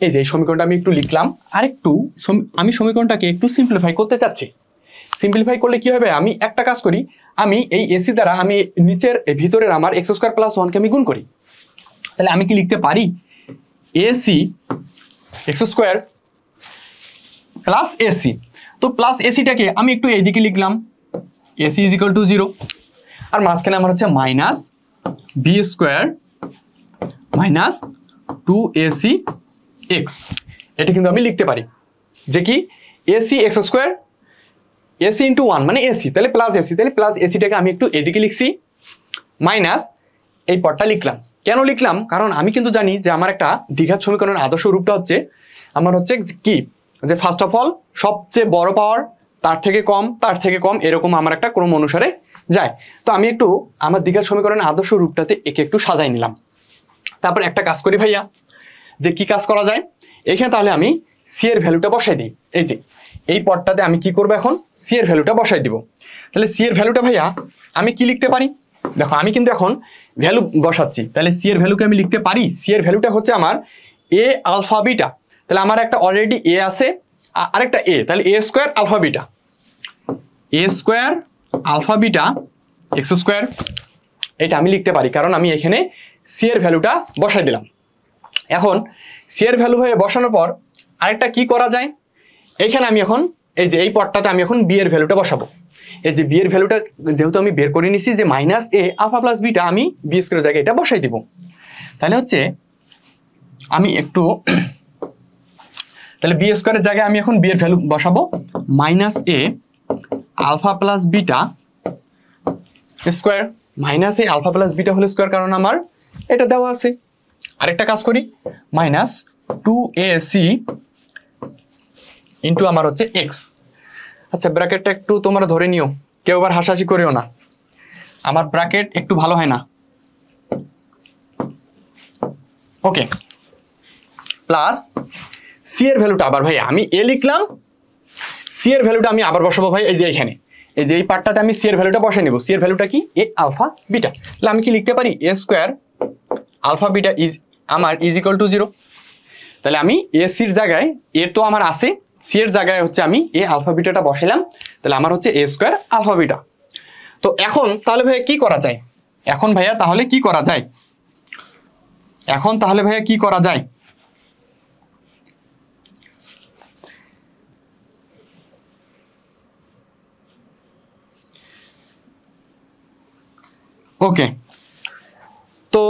এই যে এই সমীকরণটা আমি একটু লিখলাম, আর একটু আমি সমীকরণটাকে একটু সিম্পলিফাই করতে চাচ্ছি। সিম্পলিফাই করলে কি হবে, আমি একটা কাজ করি, আমি এই এসি দ্বারা আমি নিচের ভিতরের আমার এক্স স্কোয়ার প্লাস 1কে আমি গুণ করি। তাহলে আমি কি লিখতে পারি ac x square plus ac. তো প্লাস এসিটাকে আমি একটু এইদিকে লিখলাম, এসি ইজ ইকুয়াল টু 0, আর মাঝখানে আমার হচ্ছে minus b square minus 2ac x. এটা কিন্তু আমি লিখতে পারি যে কি ac x square, ac into 1 মানে এসি, তাহলে প্লাস এসি, তাহলে প্লাস এসিটাকে আমি একটু এদিকে লিখছি, মাইনাস এই পদটা লিখলাম। কেন লিখলাম, কারণ আমি কিন্তু জানি যে আমার একটা দ্বিঘাত সমীকরণের আদর্শ রূপটা হচ্ছে আমার হচ্ছে কি, যে ফার্স্ট অফ অল সবচেয়ে বড় পাওয়ার তার থেকে কম এরকম আমার একটা ক্রম অনুসারে যায়। তো আমি একটু আমার দ্বিঘাত সমীকরণের আদর্শ রূপটাতে একে একটু সাজাই নিলাম। তারপর একটা কাজ করি ভাইয়া, যে কি কাজ করা যায় এখানে, তাহলে আমি সি এর ভ্যালুটা বসাই দিই। এই যে এই পদটাতে আমি কি করবো, এখন সি এর ভ্যালুটা বসাই দিব। তাহলে সি এর ভ্যালুটা ভাইয়া আমি কি লিখতে পারি, দেখো আমি কিন্তু এখন ভ্যালু বসাচ্ছি। তাহলে সি এর ভ্যালুকে আমি লিখতে পারি, সি এর ভ্যালুটা হচ্ছে আমার এ আলফা বিটা। তাহলে আমার একটা অলরেডি এ আছে, আরেকটা এ, তাহলে a square alpha beta, a square alpha beta x square. এটা আমি লিখতে পারি কারণ আমি এখানে সি এর ভ্যালুটা বসাই দিলাম। এখন সি এর ভ্যালু হয়ে বসানোর পর আরেকটা কি করা যায়, এইখানে আমি এখন এই যে এই পদটাতে আমি এখন বি এর ভ্যালুটা বসাবো। এই যে বি এর ভ্যালুটা যেহেতু আমি বের করে নিছি, যে minus a alpha plus beta, আমি বি স্কোয়ারের জায়গায় এটা বসাই দিব। তাহলে হচ্ছে আমি একটু, তাহলে বি স্কোয়ারের জায়গায় আমি এখন বি এর ভ্যালু বসাবো, minus a alpha plus beta square, minus a alpha plus beta whole square, কারণ আমার এটা দেওয়া আছে। আরেকটা কাজ করি, মাইনাস 2ac ইন্টু আমার হচ্ছে এক্স। আচ্ছা ব্র্যাকেটটা একটু তোমরা ধরে নিও, কেউ আবার হাসাহাসি করিও না, আমার ব্র্যাকেট একটু ভালো হয় না। ওকে, প্লাস সি এর ভ্যালুটা আবার ভাই আমি এ লিখলাম, সি এর ভ্যালুটা আমি আবার বসাবো ভাই এই যে এখানে, এই যে এই পার্টটাতে আমি সি এর ভ্যালুটা বসাই নেব। সি এর ভ্যালুটা কি এ আলফা বিটা, তাহলে আমি কি লিখতে পারি এ স্কোয়ার আলফা বিটা ইজ আমার ইজ ইকুয়াল টু 0। তাহলে আমি এ সির জায়গায় এ তো আমার আছে, সি এর জায়গায় হচ্ছে আমি এ আলফা বিটাটা বসাইলাম, তাহলে আমার হচ্ছে এ স্কোয়ার আলফা বিটা। তো এখন তাহলে ভাইয়া কি করা যায়, এখন ভাইয়া তাহলে কি করা যায়, এখন তাহলে ভাইয়া কি করা যায়? ওকে, তো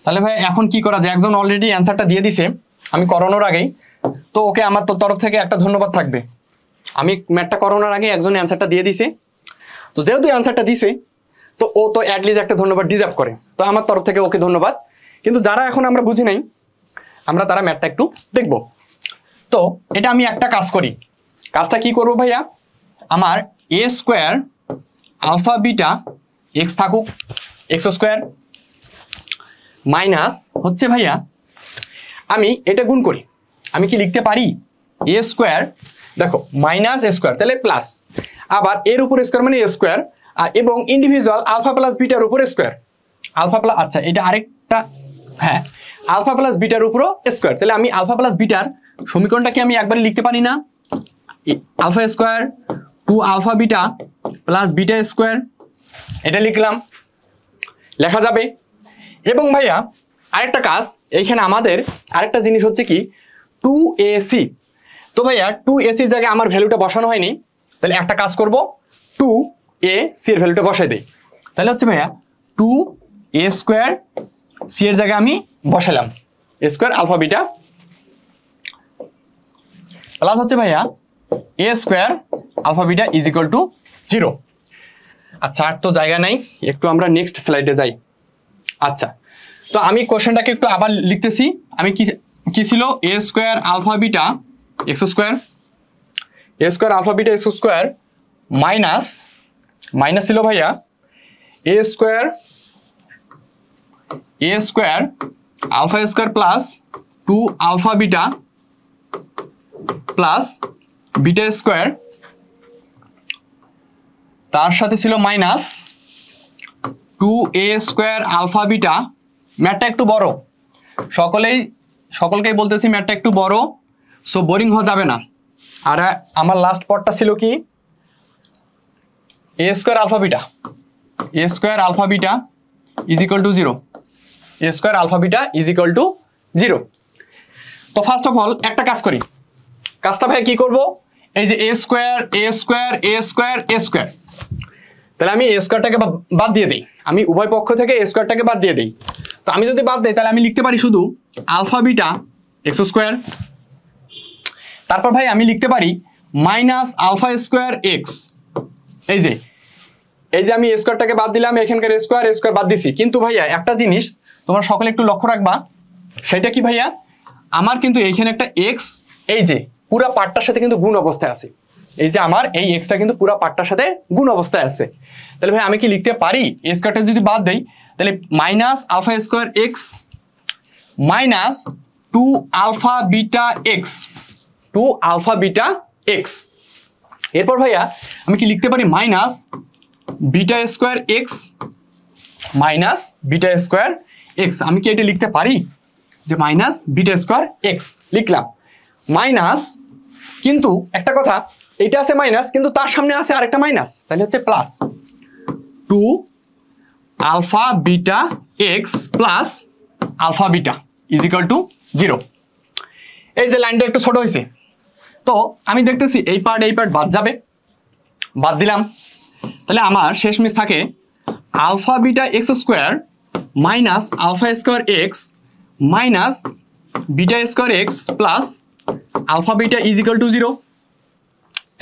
তাহলে ভাই এখন কি করা যায়? একজন অলরেডি অ্যান্সারটা দিয়ে দিছে আমি করানোর আগেই, তো ওকে আমার তো তরফ থেকে একটা ধন্যবাদ থাকবে। আমি ম্যাথটা করানোর আগে একজন অ্যান্সারটা দিয়ে দিছে, তো যেহেতু অ্যান্সারটা দিছে তো ও তো অ্যাটলিস্ট একটা ধন্যবাদ ডিজার্ভ করে, তো আমার তরফ থেকে ওকে ধন্যবাদ। কিন্তু যারা এখন আমরা বুঝি নাই আমরা তারা ম্যাথটা একটু দেখব। তো এটা আমি একটা কাজ করি, কাজটা কি করব ভাইয়া, আমার এ স্কোয়ার আলফা বিটা এক্স থাকুক এক্স স্কোয়ার মাইনাস হচ্ছে ভাইয়া আমি এটা গুণ করি, আমি কি লিখতে পারি এ স্কোয়ার, দেখো মাইনাস এ স্কোয়ার তাহলে প্লাস, আবার এর উপর স্কোয়ার মানে এ স্কোয়ার, এবং ইন্ডিভিজুয়াল আলফা প্লাস বিটার উপর স্কোয়ার, আলফা প্লাস, আচ্ছা এটা আরেকটা, হ্যাঁ আলফা প্লাস বিটার উপরও স্কোয়ার, তাহলে আমি আলফা প্লাস বিটার সমীকরণটা কি আমি একবারে লিখতে পারি না, alpha square two alpha beta plus beta square, এটা লিখলাম, লেখা যাবে। এবং ভাইয়া আরেকটা কাজ এইখানে আমাদের আরেকটা জিনিস হচ্ছে কি 2ac, তো ভাইয়া 2ac জায়গায় আমার ভ্যালুটা বসানো হয়নি, তাহলে একটা কাজ করব 2ac এর ভ্যালুটা বসাই দেই, তাহলে হচ্ছে ভাইয়া 2a স্কোয়ার সি এর জায়গায় আমি বসালাম a square alpha beta plus হচ্ছে ভাইয়া a square alpha beta is equal to 0। আচ্ছা আর তো জায়গা নাই, একটু আমরা নেক্সট স্লাইডে যাই। আচ্ছা তো আমি কোশ্চেনটাকে একটু আবার লিখতেছি, আমি কি ছিল a square alpha beta x square, a square alpha beta x square minus minus ছিল ভাইয়া a square alpha square plus 2 alpha beta plus beta square, তার সাথে ছিল minus 2a square alpha beta, ম্যাথটা একটু বড়, সকলকেই বলতেছি ম্যাথটা একটু বড়, সো বোরিং হওয়া যাবে না। আর আমার লাস্ট পদটা ছিল কি a square alpha beta is equal to 0, a square alpha beta is equal to 0। তো ফার্স্ট অফ অল একটা কাজ করি, কাজটা ভাই কি করব, এই যে এ স্কোয়ার তাহলে আমি এ স্কোয়ারটাকে বাদ দিয়ে দিই, আমি উভয় পক্ষ থেকে এ স্কোয়ারটাকে বাদ দিয়ে দিই। তো আমি যদি বাদ দিই তাহলে আমি লিখতে পারি শুধু আলফা বিটা এক্স স্কোয়ার, তারপর ভাই আমি লিখতে পারি মাইনাস আলফা স্কোয়ার এক্স, এই যে আমি স্কোয়ারটাকে বাদ দিলাম, এখানকার স্কোয়ার বাদ দিছি। কিন্তু ভাইয়া একটা জিনিস তোমরা সকলে একটু লক্ষ্য রাখবা, সেটা কি ভাইয়া, আমার কিন্তু এইখানে একটা এক্স এই যে পুরা পার্টটার সাথে কিন্তু গুণ অবস্থায় আছে, এই যে আমার এই এক্সটা কিন্তু পুরা পার্টটার সাথে গুণ অবস্থায় আছে। তাহলে ভাই আমি কি লিখতে পারি এই স্কোয়ারটা যদি বাদ দেই তাহলে minus alpha square x minus 2 alpha beta x, এরপর ভাইয়া আমি কি লিখতে পারি মাইনাস বিটা স্কোয়ার এক্স, আমি কি এটা লিখতে পারি যে মাইনাস বিটা স্কোয়ার এক্স লিখলাম, মাইনাস, কিন্তু একটা কথা এটা আছে মাইনাস কিন্তু তার সামনে আছে আরেকটা মাইনাস, তাহলে হচ্ছে plus 2 alpha beta x plus alpha beta is equal to 0। এই যে লাইনটা একটু ছোট হয়েছে, তো আমি দেখতেছি এই পার্ট বাদ যাবে, বাদ দিলাম, তাহলে আমার শেষমেশ থাকে alpha beta x square minus alpha square x minus beta square x plus alpha beta is equal to 0।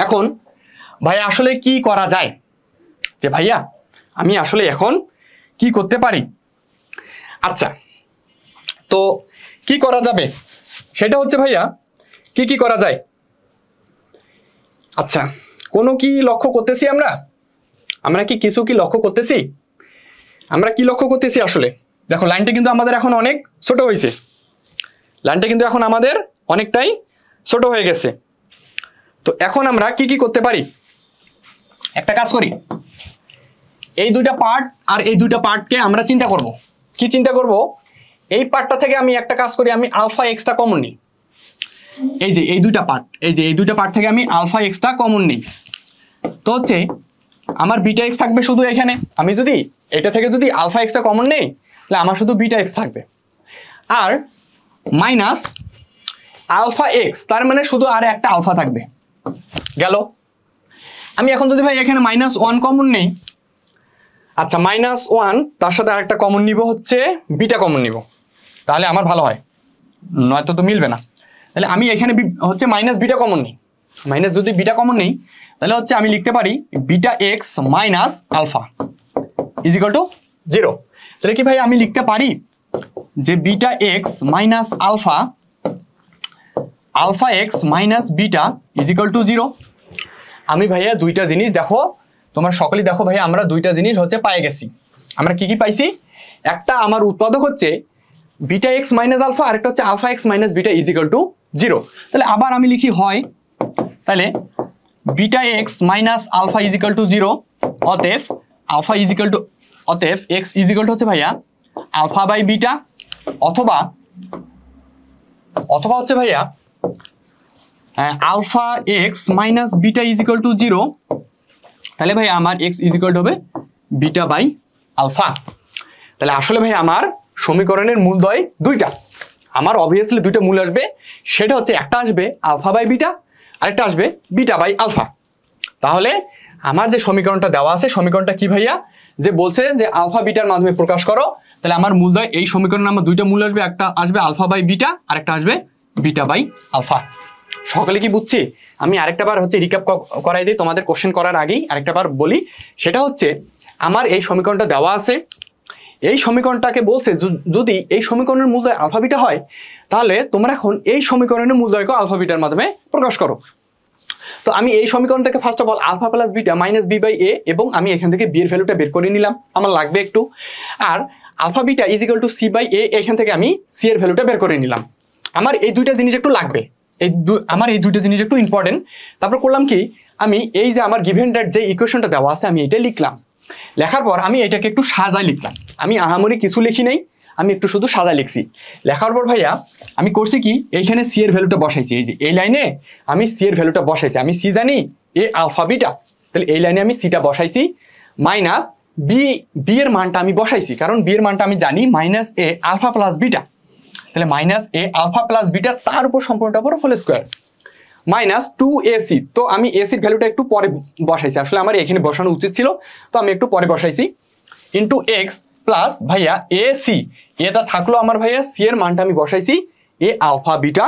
এখন ভাই আসলে কি করা যায়, যে ভাইয়া আমি আসলে এখন কি করতে পারি? আচ্ছা তো কি করা যাবে সেটা হচ্ছে ভাইয়া কি করা যায়, আচ্ছা কোনো কি লক্ষ্য করতেছি আমরা কি কিছু কি লক্ষ্য করতেছি, আমরা কি লক্ষ্য করতেছি আসলে? দেখো লাইনটা কিন্তু আমাদের এখন অনেক ছোট হয়েছে, লাইনটা কিন্তু এখন আমাদের অনেকটাই ছোট হয়ে গেছে। তো এখন আমরা কি করতে পারি, একটা কাজ করি, এই দুইটা পার্ট আর এই দুইটা পার্টকে আমরা চিন্তা করব, কি চিন্তা করব, এই পার্টটা থেকে আমি একটা কাজ করি, আমি আলফা এক্সটা কমন নিই। এই যে এই দুইটা পার্ট, এই দুইটা পার্ট থেকে আমি আলফা এক্সটা কমন নিই। তো হচ্ছে আমার বিটা এক্স থাকবে শুধু এখানে। আমি যদি এটা থেকে যদি আলফা এক্সটা কমন নেই তাহলে আমার শুধু বিটা এক্স থাকবে, আর মাইনাস আলফা এক্স, তার মানে শুধু আর একটা আলফা থাকবে। গেল। আমি এখন যদি ভাই এখানে -1 কমন নেই, আচ্ছা -1 তার সাথে আরেকটা কমন নিব, হচ্ছে বিটা কমন নিব, তাহলে আমার ভালো হয়, নয়তো তো মিলবে না। তাহলে আমি এখানে হচ্ছে মাইনাস বিটা কমন নেই, মাইনাস যদি বিটা কমন নেই তাহলে হচ্ছে আমি লিখতে পারি beta x minus alpha is equal to 0। তাহলে কি ভাই আমি লিখতে পারি যে beta x minus alpha, alpha x minus beta is equal to 0। আমি ভাইয়া দুইটা জিনিস দেখো, তোমরা সকলেই দেখো ভাইয়া, আমরা দুইটা জিনিস হচ্ছে পেয়ে গেছি। আমরা কি কি পাইছি? একটা আমার উৎপাদক হচ্ছে বিটা এক্স মাইনাস আলফা, আরেকটা হচ্ছে alpha x minus beta is equal to 0। তাহলে আবার আমি লিখি হয়, তাহলে beta x minus alpha is equal to 0, অতএব আলফা ইজ ইকুয়াল টু, অতএব এক্স ইজ ইকুয়াল টু হচ্ছে ভাইয়া আলফা বাই বিটা, অথবা হচ্ছে ভাইয়া alpha x minus beta is equal to 0। তাহলে ভাই আমার এক্স ইজ ইকুয়াল টু হবে বিটা বাই আলফা। তাহলে আসলে ভাই আমার সমীকরণের মূলদ্বয় দুইটা, আমার অবভিয়াসলি দুইটা মূল আসবে, সেটা হচ্ছে একটা আসবে আলফা বাই বিটা, আরেকটা আসবে বিটা বাই আলফা। তাহলে আমার যে সমীকরণটা দেওয়া আছে, সমীকরণটা কি ভাইয়া, যে বলছে যে আলফা বিটার মাধ্যমে প্রকাশ করো, তাহলে আমার মূলদ্বয় এই সমীকরণে আমার দুইটা মূল আসবে, একটা আসবে আলফা বাই বিটা, আরেকটা আসবে বিটা বাই আলফা। সকলে কি বুঝছি? আমি আরেকটা বার হচ্ছে রিক্যাপ করাই দিই তোমাদের কোশ্চেন করার আগেই, আরেকটা বার বলি। সেটা হচ্ছে আমার এই সমীকরণটা দেওয়া আছে, এই সমীকরণটাকে বলছে যদি এই সমীকরণের মূলদ্বয় আলফা বিটা হয়, তাহলে তোমরা এখন এই সমীকরণের মূলদ্বয়কে আলফা বিটার মাধ্যমে প্রকাশ করো। তো আমি এই সমীকরণটাকে first of all alpha plus beta minus b by a, এবং আমি এখান থেকে বি এর ভ্যালুটা বের করে নিলাম, আমার লাগবে একটু। আর alpha beta is equal to c by a, এখান থেকে আমি সি এর ভ্যালুটা বের করে নিলাম। আমার এই দুইটা জিনিস একটু লাগবে, আমার এই দুইটা জিনিস একটু ইম্পর্টেন্ট। তারপর করলাম কি, আমি এই যে আমার গিভেন ডেট যে ইকুয়েশনটা দেওয়া আছে আমি এটা লিখলাম, লেখার পর আমি এটাকে একটু সাজায় লিখলাম। আমি আহামরি কিছু লিখি নেই, আমি একটু শুধু সাজায় লিখছি। লেখার পর ভাইয়া আমি করছি কি, এইখানে সি এর ভ্যালুটা বসাইছি, এই যে এই লাইনে আমি সি এর ভ্যালুটা বসাইছি। আমি সি জানি এ আলফা বিটা, তাহলে এই লাইনে আমি সিটা বসাইছি, মাইনাস বি এর মানটা আমি বসাইছি, কারণ বি এর মানটা আমি জানি minus a alpha plus beta, তাহলে minus a alpha plus beta তার উপর সম্পূর্ণটা উপর হোল স্কোয়ার মাইনাস 2ac। তো আমি এসির ভ্যালুটা একটু পরে বসাইছি, আসলে আমার এখানে বসানো উচিত ছিল, তো আমি একটু পরে বসাইছি, ইন্টু এক্স প্লাস ভাইয়া এ সি, এটা থাকলো আমার ভাইয়া সি এর মানটা আমি বসাইছি এ আলফা বিটা,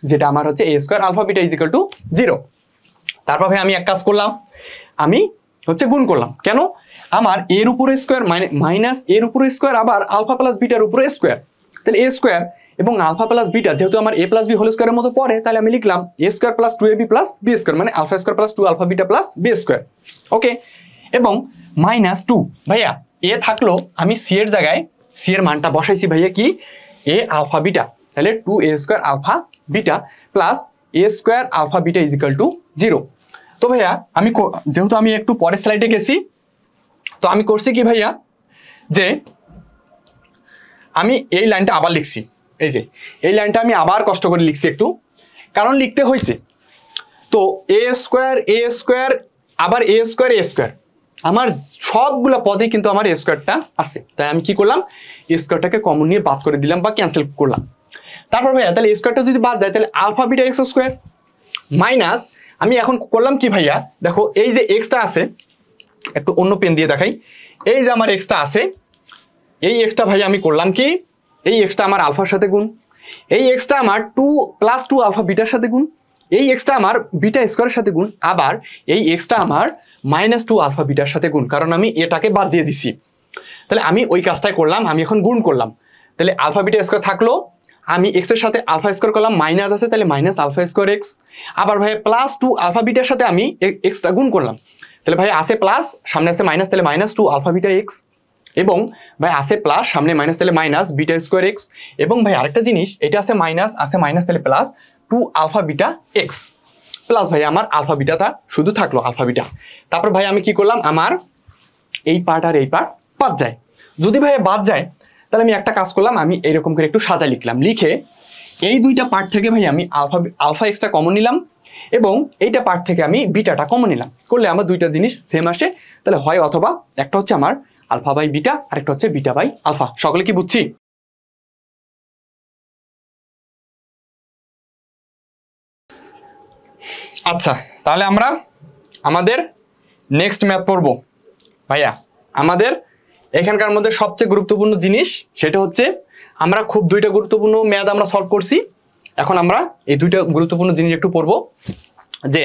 যেটা আমার হচ্ছে a square alpha beta is equal to 0। তারপর ভাই আমি এক কাজ করলাম, আমি হচ্ছে গুণ করলাম। কেন? আমার এর উপরে স্কোয়ার মাইনাস এর উপরে স্কোয়ার, আবার আলফা প্লাস বিটার উপরে স্কোয়ার, তাহলে এ স্কোয়ার এবং আলফা প্লাস বিটা যেহেতু আমার এ প্লাস বি হোল স্কোয়ারের মতো পড়ে, তাহলে আমি লিখলাম a square plus 2ab plus b square, মানে alpha square plus 2 alpha beta plus b square. Okay, এবং মাইনাস 2 ভাইয়া এ থাকলো, আমি সি এর জায়গায় সি এর মানটা বসাইছি ভাইয়া কি এ আলফা বিটা, তাহলে 2a square alpha beta plus a square alpha beta is equal to 0। তো ভাইয়া আমি যেহেতু আমি একটু পরের স্লাইডে গেছি, তো আমি করছি কি ভাইয়া, যে আমি এই লাইনটা আবার লিখছি, এই যে এই লাইনটা আমি আবার কষ্ট করে লিখছি একটু, কারণ লিখতে হয়েছে। তো এ স্কোয়ার আবার এ স্কোয়ার, আমার সবগুলো পদে কিন্তু আমার এ স্কোয়ারটা আছে, তাই আমি কি করলাম, এ স্কোয়ারটাকে কমন নিয়ে বাদ করে দিলাম বা ক্যান্সেল করলাম। তারপর ভাইয়া তাহলে এ স্কোয়ারটা যদি বাদ যায়, তাহলে alpha beta x square minus, আমি এখন করলাম কি ভাইয়া, দেখো এই যে এক্সটা আছে, একটু অন্য পেন দিয়ে দেখাই, এই যে আমার এক্সটা আছে, এই এক্সটা ভাইয়া আমি করলাম কি, এই এক্সটা আমার আলফার সাথে গুণ, এই এক্সটা আমার 2 প্লাস 2 আলফা বিটার সাথে গুণ, এই এক্সটা আমার বিটা স্কোয়ারের সাথে গুণ, আবার এই এক্সটা আমার মাইনাস 2 আলফা বিটার সাথে গুণ, কারণ আমি এটাকে বাদ দিয়ে দিছি। তাহলে আমি ওই কাজটাই করলাম, আমি এখন গুণ করলাম, তাহলে আলফা বিটা স্কোয়ার থাকলো, আমি এক্স এর সাথে আলফা স্কোয়ার করলাম, মাইনাস আছে তাহলে মাইনাস আলফা স্কোয়ার এক্স, আবার ভাই প্লাস 2 আলফা বিটার সাথে আমি এক্সটা গুণ করলাম, তাহলে ভাই আছে প্লাস সামনে আছে মাইনাস, তাহলে মাইনাস 2 আলফা বিটা এক্স, এবং ভাই আছে প্লাস সামনে মাইনাস, তাহলে মাইনাস বিটা স্কোয়ার এক্স, এবং ভাই আরেকটা জিনিস, এটা আছে মাইনাস তাহলে plus 2 alpha beta x, plus ভাই আমার আলফা বিটাটা শুধু থাকলো আলফা বিটা। তারপর ভাই আমি কি করলাম, আমার এই পার্ট আর এই পার্ট বাদ যায়, যদি ভাই বাদ যায় তাহলে আমি একটা কাজ করলাম, আমি এরকম করে একটু সাজা লিখলাম, লিখে এই দুইটা পার্ট থেকে ভাই আমি আলফা এক্সটা কমন নিলাম এবং এইটা পার্ট থেকে আমি বিটাটা কমন নিলাম, করলে আমার দুইটা জিনিস সেম আসে। তাহলে হয় অথবা একটা হচ্ছে আমার আলফা বাই বিটা, আরেকটা হচ্ছে বিটা বাই আলফা। সকলে কি বুঝছি? আচ্ছা, তাহলে আমরা আমাদের নেক্সট ম্যাথ পড়বো ভাইয়া। আমাদের এখানকার মধ্যে সবচেয়ে গুরুত্বপূর্ণ জিনিস সেটা হচ্ছে আমরা খুব দুইটা গুরুত্বপূর্ণ ম্যাথ আমরা সলভ করছি। এখন আমরা এই দুইটা গুরুত্বপূর্ণ জিনিস একটু পড়বো, যে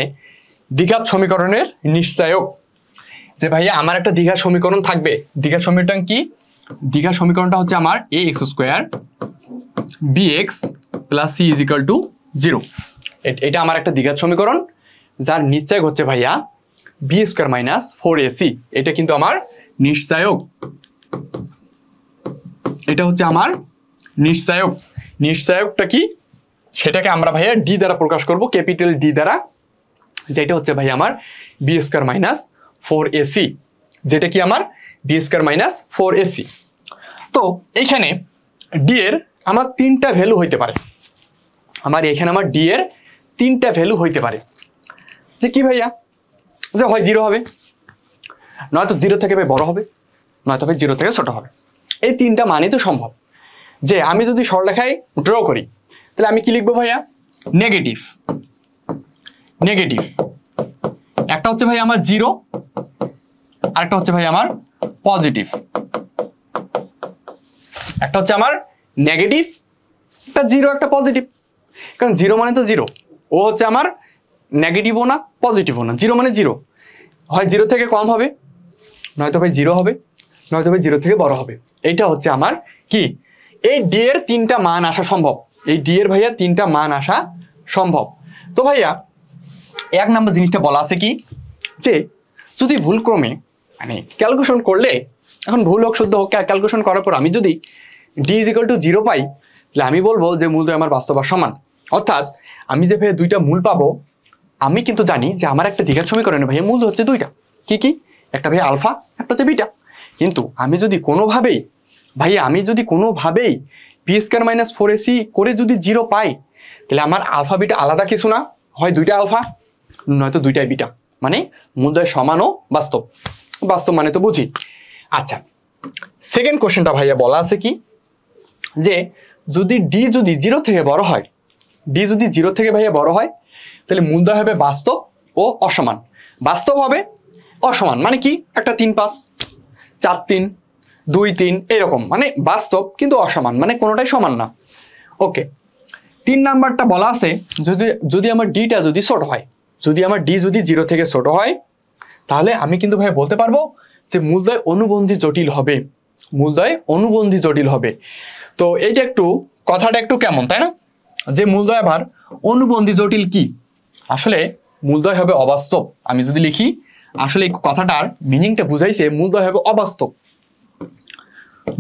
দ্বিঘাত সমীকরণের নিশ্চয়ক। যে ভাইয়া আমার একটা দ্বিঘাত সমীকরণ থাকবে, দ্বিঘাত সমীকরণ কি? দ্বিঘাত সমীকরণটা হচ্ছে আমার a x square b x plus c is equal to 0। এটা আমার একটা দ্বিঘাত সমীকরণ যার নিশ্চয়ক হচ্ছে ভাইয়া বি স্কোয়ার মাইনাস 4ac। এটা কিন্তু আমার নিশ্চয়ক, এটা হচ্ছে আমার নিশ্চয়ক। নিশ্চয়কটা কি সেটাকে আমরা ভাইয়া ডি দ্বারা প্রকাশ করব, ক্যাপিটাল ডি দ্বারা, যেটা হচ্ছে ভাই আমার বি স্কোয়ার মাইনাস 4ac, যেটা কি আমার বি স্কোয়ার মাইনাস 4ac। তো এইখানে ডি এর আমার তিনটা ভ্যালু হইতে পারে, আমার এখানে আমার ডি এর তিনটা ভ্যালু হইতে পারে। যে কি ভাইয়া? যে হয় 0 হবে, নয়তো 0 থেকে ভাই বড় হবে, নয়তো ভাই 0 থেকে ছোট হবে। এই তিনটা মানই তো সম্ভব। যে আমি যদি সরলরেখায় ড্র করি তাহলে আমি কি লিখবো ভাইয়া? নেগেটিভ। নেগেটিভ একটা হচ্ছে ভাই আমার 0, আরেকটা হচ্ছে ভাই আমার পজিটিভ। একটা হচ্ছে আমার নেগেটিভ, একটা 0, একটা পজিটিভ। কারণ 0 মানে তো 0, ও হচ্ছে আমার নেগেটিভও না পজিটিভও না, 0 মানে 0। হয় 0 থেকে কম হবে, নয়তো ভাই 0 হবে, নয়তো ভাই 0 থেকে বড় হবে। এইটা হচ্ছে আমার কি, এই ডি এর তিনটা মান আসা সম্ভব, এই ডি এর ভাইয়া তিনটা মান আসা সম্ভব। তো ভাইয়া 1 নম্বর জিনিসটা বলা আছে কি, যে যদি ভুলক্রমে মানে ক্যালকুলেশন করলে, এখন ভুল হোক শুদ্ধ হোক, ক্যালকুলেশন করার পর আমি যদি ডি ইজ ইকুয়াল টু 0 পাই, তাহলে আমি বলবো যে মূলদ্বয় আমার বাস্তব আর সমান। অর্থাৎ আমি যে ভাইয়া দুইটা মূল পাবো, আমি কিন্তু জানি যে আমার একটা দ্বিঘাত সমীকরণে ভাইয়া মূল হচ্ছে দুইটা, কি কি? একটা ভাইয়া আলফা, একটা হচ্ছে বিটা। কিন্তু আমি যদি কোনোভাবেই ভাইয়া বি স্কোয়ার মাইনাস 4ac করে যদি 0 পাই, তাহলে আমার আলফা বিটা আলাদা কিছু না, হয় দুইটা আলফা নয়তো দুইটাই বিটা, মানে মূলদ্বয় সমান ও বাস্তব। বাস্তব মানে তো বুঝি। আচ্ছা, সেকেন্ড কোশ্চেনটা ভাইয়া বলা আছে কি, যে যদি ডি যদি 0 থেকে বড় হয়, ডি যদি 0 থেকে ভাইয়া বড় হয়, তাহলে মূলদ্বয় হবে বাস্তব ও অসমান। বাস্তব হবে, অসমান মানে কি? একটা 3-5, 4-3, 2-3 এরকম, মানে বাস্তব কিন্তু অসমান, মানে কোনোটাই সমান না। ওকে, 3 নাম্বারটা বলা আছে যদি আমার ডিটা যদি ছোট হয়, যদি আমার ডি যদি 0 থেকে ছোট হয়, তাহলে আমি কিন্তু ভাই বলতে পারবো যে মূলদ্বয় অনুবন্ধী জটিল হবে, মূলদ্বয় অনুবন্ধী জটিল হবে। তো এইটা একটু কথাটা একটু কেমন, তাই না? যে মূলদ্বয় আবার অনুবন্ধী জটিল কি? আসলে মূলদ্বয় হবে অবাস্তব। আমি যদি লিখি, আসলে এই কথাটার মিনিংটা বুঝাইছে মূলদ্বয় হবে অবাস্তব।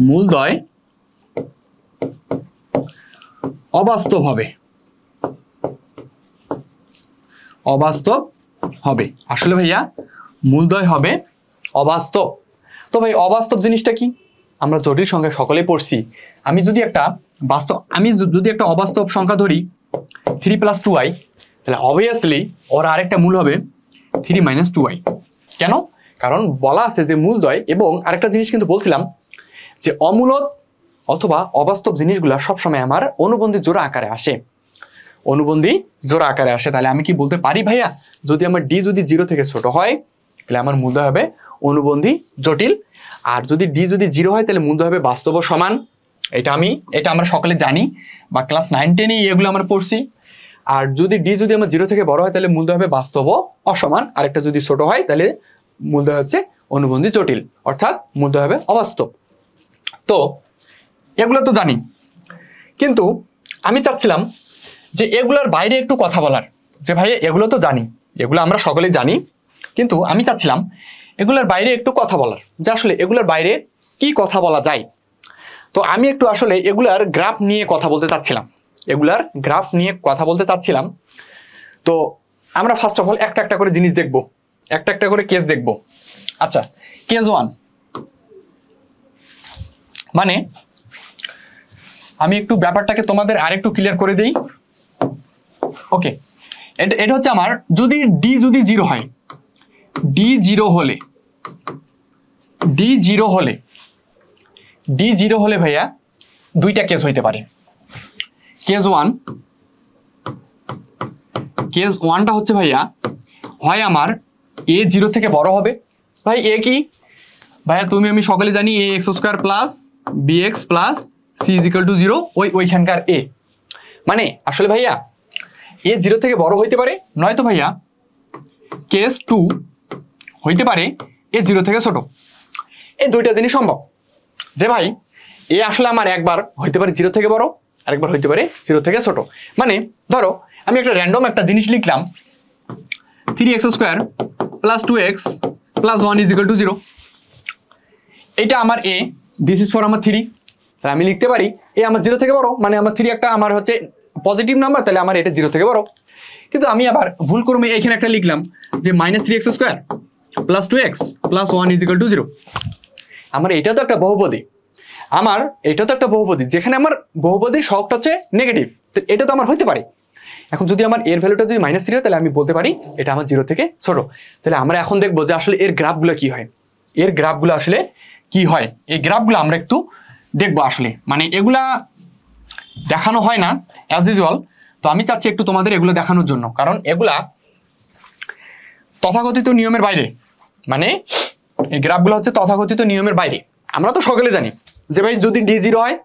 মূলদ্বয় অবাস্তব হবে, অবাস্তব হবে। আসলে ভাইয়া মূলদ্বয় হবে অবাস্তব। তো ভাই অবাস্তব জিনিসটা কি? আমরা জটিল সংখ্যা সকলেই পড়ছি। আমি যদি একটা অবাস্তব সংখ্যা ধরি 3 + 2i, তাহলে অবভিয়াসলি ওর আরেকটা মূল হবে 3 - 2i। কেন? কারণ বলা আছে যে মূলদ্বয়, এবং আরেকটা জিনিস কিন্তু বলছিলাম যে অমূলদ অথবা অবাস্তব জিনিসগুলো সবসময় আমার অনুবন্ধী জোড়া আকারে আসে, অনুবন্ধী জোড়া আকারে আসে। তাহলে আমি কি বলতে পারি ভাইয়া, যদি আমার ডি যদি 0 থেকে ছোট হয়, তাহলে আমার মূলদ্বয় হবে অনুবন্ধী জটিল। আর যদি ডি যদি 0 হয়, তাহলে মূলদ্বয় হবে বাস্তব ও সমান। এটা আমরা সকলে জানি, বা ক্লাস 9-10 এগুলো আমরা পড়ছি। আর যদি ডি যদি আমার 0 থেকে বড় হয়, তাহলে মূলদ্বয় হবে বাস্তব ও অসমান। আরেকটা যদি ছোট হয়, তাহলে মূলদ্বয় হচ্ছে অনুবন্ধী জটিল, অর্থাৎ মূলদ্বয় হবে অবাস্তব। তো এগুলো তো জানি, কিন্তু আমি চাচ্ছিলাম যে এগুলোর বাইরে একটু কথা বলার। যে ভাই এগুলো তো জানি, এগুলো আমরা সকলেই জানি, কিন্তু আমি চাচ্ছিলাম এগুলোর বাইরে একটু কথা বলার, যে আসলে এগুলোর বাইরে কি কথা বলা যায়। তো আমি একটু আসলে এগুলার গ্রাফ নিয়ে কথা বলতে চাচ্ছিলাম, এগুলার গ্রাফ নিয়ে কথা বলতে চাচ্ছিলাম। তো আমরা ফার্স্ট অফ অল একটা একটা করে জিনিস দেখব, একটা একটা করে কেস দেখব। আচ্ছা, কেস 1 মানে আমি একটু ব্যাপারটাকে তোমাদের আরেকটু ক্লিয়ার করে দিই। ওকে, এটা হচ্ছে আমার যদি ডি যদি 0 হয়, ডি 0 হলে ভাইয়া দুইটা কেস হইতে পারে। কেস ওয়ানটা হচ্ছে ভাইয়া, হয় আমার এ 0 থেকে বড় হবে। ভাই এ কি ভাইয়া, আমি সকলে জানি a x square plus b x plus c is equal to 0, ওইখানকার এ। মানে আসলে ভাইয়া এ 0 থেকে বড় হইতে পারে, নয়তো ভাইয়া কেস 2 হইতে পারে এ 0 থেকে ছোট। এই দুইটা জিনিস সম্ভব যে ভাই এ আসলে আমার একবার হইতে পারে 0 থেকে বড়, আরেকবার হইতে পারে 0 থেকে ছোট। মানে ধরো আমি একটা র্যান্ডম একটা জিনিস লিখলাম 3x square plus 2x plus 1 is equal to 0। এটা আমার এ, দিস ইজ ফর আমার 3। তাহলে আমি লিখতে পারি এ আমার 0 থেকে বড়, মানে আমার 3 একটা আমার হচ্ছে পজিটিভ নাম্বার, তাহলে আমার এটা 0 থেকে বড়। কিন্তু আমি আবার ভুল করে এখানে একটা লিখলাম যে -3x square plus 2x plus 1 is equal to 0। আমার এটা তো একটা বহুপদী, যেখানে আমার বহুপদীর সহগটা হচ্ছে নেগেটিভ, তো এটা তো আমার হইতে পারে। এখন যদি আমার এর ভ্যালুটা যদি -3 হয়, তাহলে আমি বলতে পারি এটা আমার 0 থেকে ছোট। তাহলে আমরা এখন দেখবো যে আসলে এর গ্রাফগুলো কি হয়, এই গ্রাফগুলো আমরা একটু দেখবো আসলে। মানে এগুলা দেখানো হয় না অ্যাজ ইউজুয়াল, তো আমি চাচ্ছি একটু তোমাদের এগুলো দেখানোর জন্য, কারণ এগুলা তথাকথিত নিয়মের বাইরে। মানে এই গ্রাফগুলো হচ্ছে তথাকথিত নিয়মের বাইরে। আমরা তো সকলে জানি যে ভাই যদি ডি 0 হয়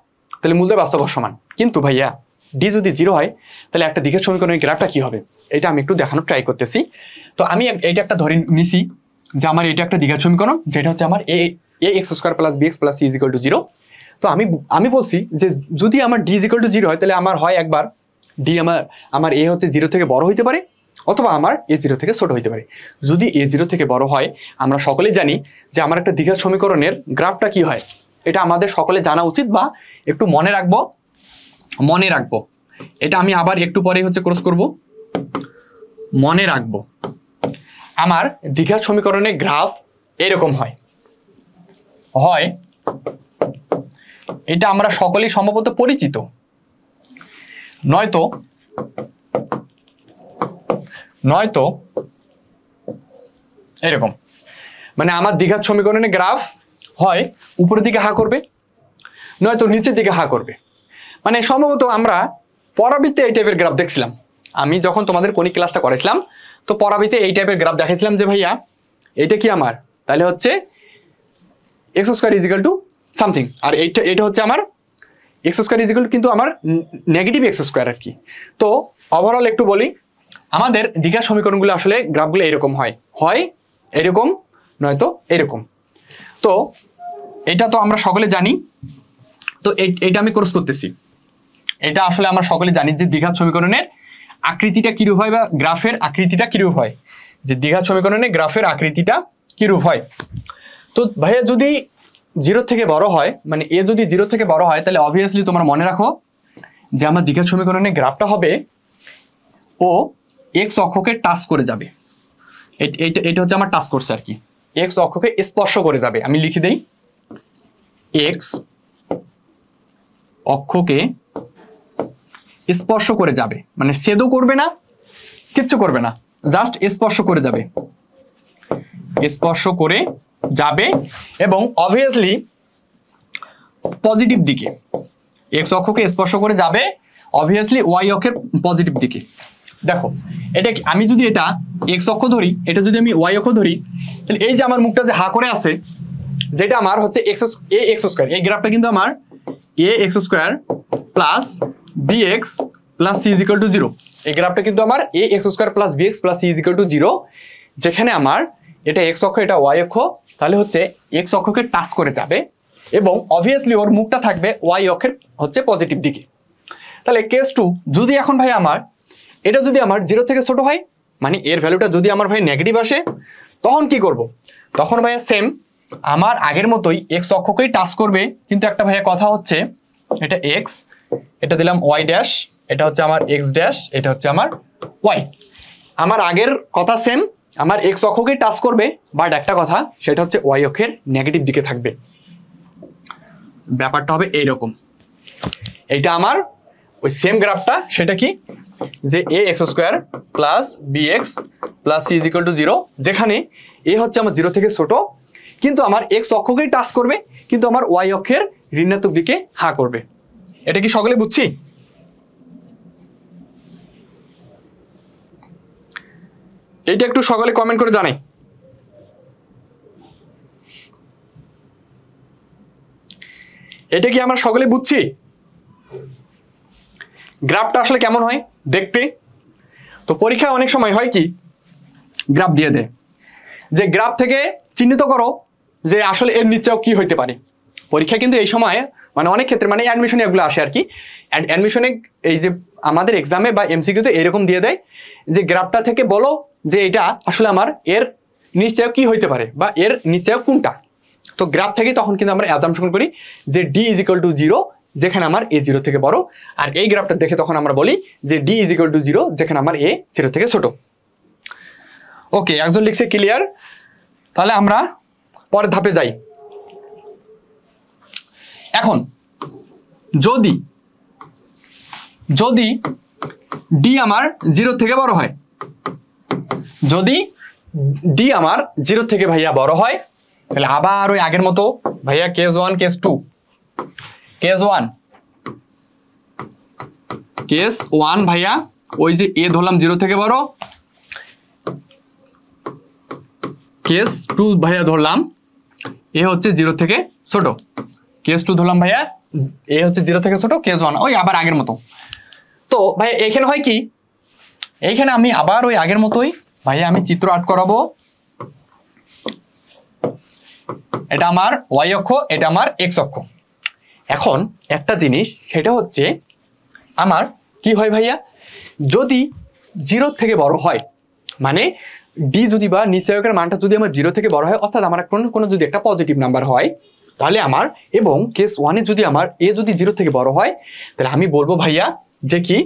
তাহলে মূলদের বাস্তব সমান, কিন্তু ভাইয়া ডি যদি 0 হয় তাহলে একটা দিকের সমীকরণের গ্রাফটা কি হবে, এটা আমি একটু দেখানোর ট্রাই করতেছি। তো আমি এটা একটা ধরে নিছি যে আমার এটা একটা দ্বিঘাত সমীকরণ, যেটা হচ্ছে আমার a x square plus b x plus c is equal to 0। তো আমি বলছি যে যদি আমার ডি ইজ ইকুয়াল টু 0 হয়, তাহলে আমার হয় একবার ডি আমার এ হচ্ছে 0 থেকে বড় হইতে পারে, অথবা আমার এ 0 থেকে ছোট হইতে পারে। যদি এ 0 থেকে বড় হয়, আমরা সকলেই জানি যে আমার একটা দ্বিঘাত সমীকরণের গ্রাফটা কি হয়, এটা আমাদের সকলে জানা উচিত বা একটু মনে রাখবো। এটা আমি আবার একটু পরে হচ্ছে ক্রস করব, মনে রাখবো। আমার দ্বিঘাত সমীকরণের গ্রাফ এরকম হয়, এটা আমরা সকলেই সম্ভবত পরিচিত, নয়তো এরকম। মানে আমার দ্বিঘাত সমীকরণের গ্রাফ হয় উপরের দিকে হা করবে, নয়তো নিচের দিকে হা করবে। মানে সম্ভবত আমরা পরাবৃত্তে এই টাইপের গ্রাফ দেখছিলাম। আমি যখন তোমাদের কোন ক্লাসটা করেছিলাম, তো পরাবৃত্তে এই টাইপের গ্রাফ দেখাইছিলাম যে ভাইয়া এটা কি আমার, তাহলে হচ্ছে x square is equal to something, আর এটা হচ্ছে আমার x square is equal to কিন্তু আমার নেগেটিভ এক্স স্কোয়ার আর কি। তো ওভারঅল একটু বলি, আমাদের দ্বিঘাত সমীকরণগুলো আসলে গ্রাফগুলো এরকম হয় এরকম, নয়তো এরকম। তো এটা তো আমরা সকলে জানি। তো এটা আমি ক্রস করতেছি, এটা আসলে আমরা সকলে জানি যে দ্বিঘাত সমীকরণের আকৃতিটা কিরূপ হয়, বা গ্রাফের আকৃতিটা কিরূপ হয়, যে দ্বিঘাত সমীকরণের গ্রাফের আকৃতিটা কিরূপ হয়। তো ভাইয়া যদি 0 থেকে বড় হয়, মানে এ যদি 0 থেকে বড় হয়, তাহলে অবভিয়াসলি তোমরা মনে রাখো যে আমার দ্বিঘাত সমীকরণের গ্রাফটা হবে ও এক্স অক্ষকে টাচ করে যাবে। এটা হচ্ছে আমার টাচ করছে আর কি, এক্স অক্ষকে স্পর্শ করে যাবে। আমি লিখে দেই এক্স অক্ষকে স্পর্শ করে যাবে, মানে ছেদও করবে না, কিচ্ছু করবে না, জাস্ট স্পর্শ করে যাবে এবং অবভিয়াসলি পজিটিভ দিকে। এক্স অক্ষকে স্পর্শ করে যাবে অবভিয়াসলি ওয়াই অক্ষের পজিটিভ দিকে। দেখো এটা আমি যদি এটা এক্স অক্ষ ধরি, এটা যদি আমি ওয়াই অক্ষ ধরি, তাহলে এই যে আমার মুখটা যে হা করে আছে, যেটা আমার হচ্ছে এক্স স্কোয়ার, এই গ্রাফটা কিন্তু আমার a x square plus b x plus c is equal to 0। এই গ্রাফটা কিন্তু আমার a x square plus b x plus c is equal to 0, যেখানে আমার এটা এক্স অক্ষ, এটা ওয়াই অক্ষ, তাহলে হচ্ছে এক্স অক্ষকে টাচ করে যাবে এবং অবভিয়াসলি ওর মুখটা থাকবে ওয়াই অক্ষের হচ্ছে পজিটিভ দিকে। তাহলে কেস 2, যদি এখন ভাই আমার এটা যদি আমার 0 থেকে ছোট হয়, মানে এর ভ্যালুটা যদি আমার ভাই নেগেটিভ আসে, তখন কি করব? তখন ভাইয়া সেম আমার আগের মতোই এক্স অক্ষকেই টাচ করবে, কিন্তু একটা ভাইয়া কথা হচ্ছে এটা এক্স, এটা দিলাম ওয়াই ড্যাশ, এটা হচ্ছে আমার এক্স ড্যাশ, এটা হচ্ছে আমার ওয়াই। আমার আগের কথা সেম, আমার এক্স অক্ষকেই টাচ করবে, বাট একটা কথা সেটা হচ্ছে ওয়াই অক্ষের নেগেটিভ দিকে থাকবে। ব্যাপারটা হবে এইরকম। এইটা আমার ওই সেম গ্রাফটা, সেটা কি যে a x square plus b x plus c is equal to 0, যেখানে এ হচ্ছে আমার 0 থেকে ছোট, কিন্তু আমার এক্স অক্ষকেই টাচ করবে, কিন্তু আমার ওয়াই অক্ষের ঋণাত্মক দিকে হা করবে। এটা কি সকলে বুঝছি? এইটা একটু সকলে কমেন্ট করে জানাই। এটা কি আমরা সকলে বুঝছি? গ্রাফটা আসলে কেমন হয় দেখতে? তো পরীক্ষায় অনেক সময় হয় কি, গ্রাফ দিয়ে দেয় যে গ্রাফ থেকে চিহ্নিত করো যে আসলে এর নিচেও কি হইতে পারে। পরীক্ষা কিন্তু এই সময় মানে অনেক ক্ষেত্রে মানে অ্যাডমিশনে এগুলো আসে আর কি, অ্যাডমিশনে এই যে আমাদের এক্সামে বা এমসিকিউতে এরকম দিয়ে দেয় যে গ্রাফটা থেকে বলো যে এটা আসলে আমার এর নিচেও কি হইতে পারে বা এর নিচেও কোনটা। তো গ্রাফ থেকে তখন কিন্তু আমরা অ্যাজাম্পশন করি যে ডি ইজ ইকুয়াল টু 0, যেখানে আমার এ 0 থেকে বড়, আর এই গ্রাফটা দেখে তখন আমরা বলি যে ডি ইজ ইকুয়াল টু 0, যেখানে আমার এ 0 থেকে ছোট। ওকে, একজন লিখছে ক্লিয়ার। তাহলে আমরা পরের ধাপে যাই। এখন যদি যদি ডি আমার 0 থেকে বড় হয়, যদি ডি আমার 0 থেকে ভাইয়া বড় হয়, তাহলে আবার ওই আগের মতো ভাইয়া কেস 1 কেস 2, কেস 1 কেস 1 ভাইয়া ওই যে এ ধরলাম 0 থেকে বড়, কেস 2 ভাইয়া ধরলাম এ হচ্ছে 0 থেকে ছোট, কেস 2 ধরলাম ভাইয়া এ হচ্ছে 0 থেকে ছোট, কেস 1 ওই আবার আগের মতো। তো ভাইয়া এখানে হয় কি, এইখানে আমি আবার ওই আগের মতোই ভাইয়া আমি চিত্র আর্ট করাবো। এটা আমার ওয়াই অক্ষ, এটা আমার এক্স অক্ষ। এখন একটা জিনিস, সেটা হচ্ছে আমার কি হয় ভাইয়া, যদি 0 থেকে বড় হয়, মানে ডি যদি বা নিচের মানটা যদি আমার 0 থেকে বড় হয়, অর্থাৎ আমার কোনো যদি একটা পজিটিভ নাম্বার হয়, তাহলে আমার এবং কেস 1 এ যদি আমার এ যদি 0 থেকে বড় হয়, তাহলে আমি বলবো ভাইয়া যে কি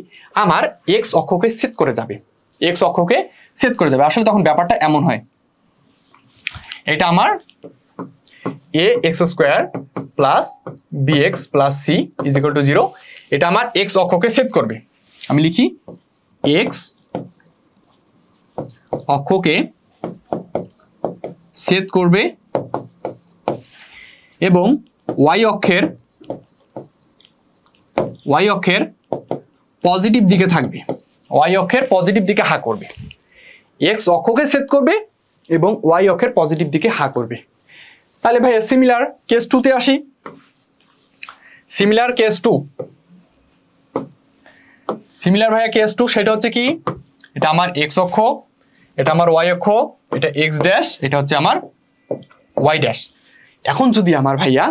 আমার এক্স অক্ষকে ছেদ করে যাবে, এক্স অক্ষকে ছেদ করে যাবে। আসলে তখন ব্যাপারটা এমন হয়, এটা আমার a x square plus b x plus c is equal to 0, এটা আমার এক্স অক্ষকে ছেদ করবে। আমি লিখি এক্স অক্ষকে ছেদ করবে এবং ওয়াই অক্ষের পজিটিভ দিকে থাকবে, ওয়াই অক্ষের পজিটিভ দিকে হা করবে। এক্স অক্ষকে ছেদ করবে এবং ওয়াই অক্ষের পজিটিভ দিকে হা করবে। তাহলে ভাইয়া সিমিলার কেস 2 তে আসি। সিমিলার কেস 2, সিমিলার ভাইয়া কেস 2 সেটা হচ্ছে কি, এটা আমার এক্স অক্ষ, এটা আমার ওয়াই অক্ষ, এটা এক্স ড্যাশ, এটা হচ্ছে আমার ওয়াই ড্যাশ। এখন যদি আমার ভাইয়া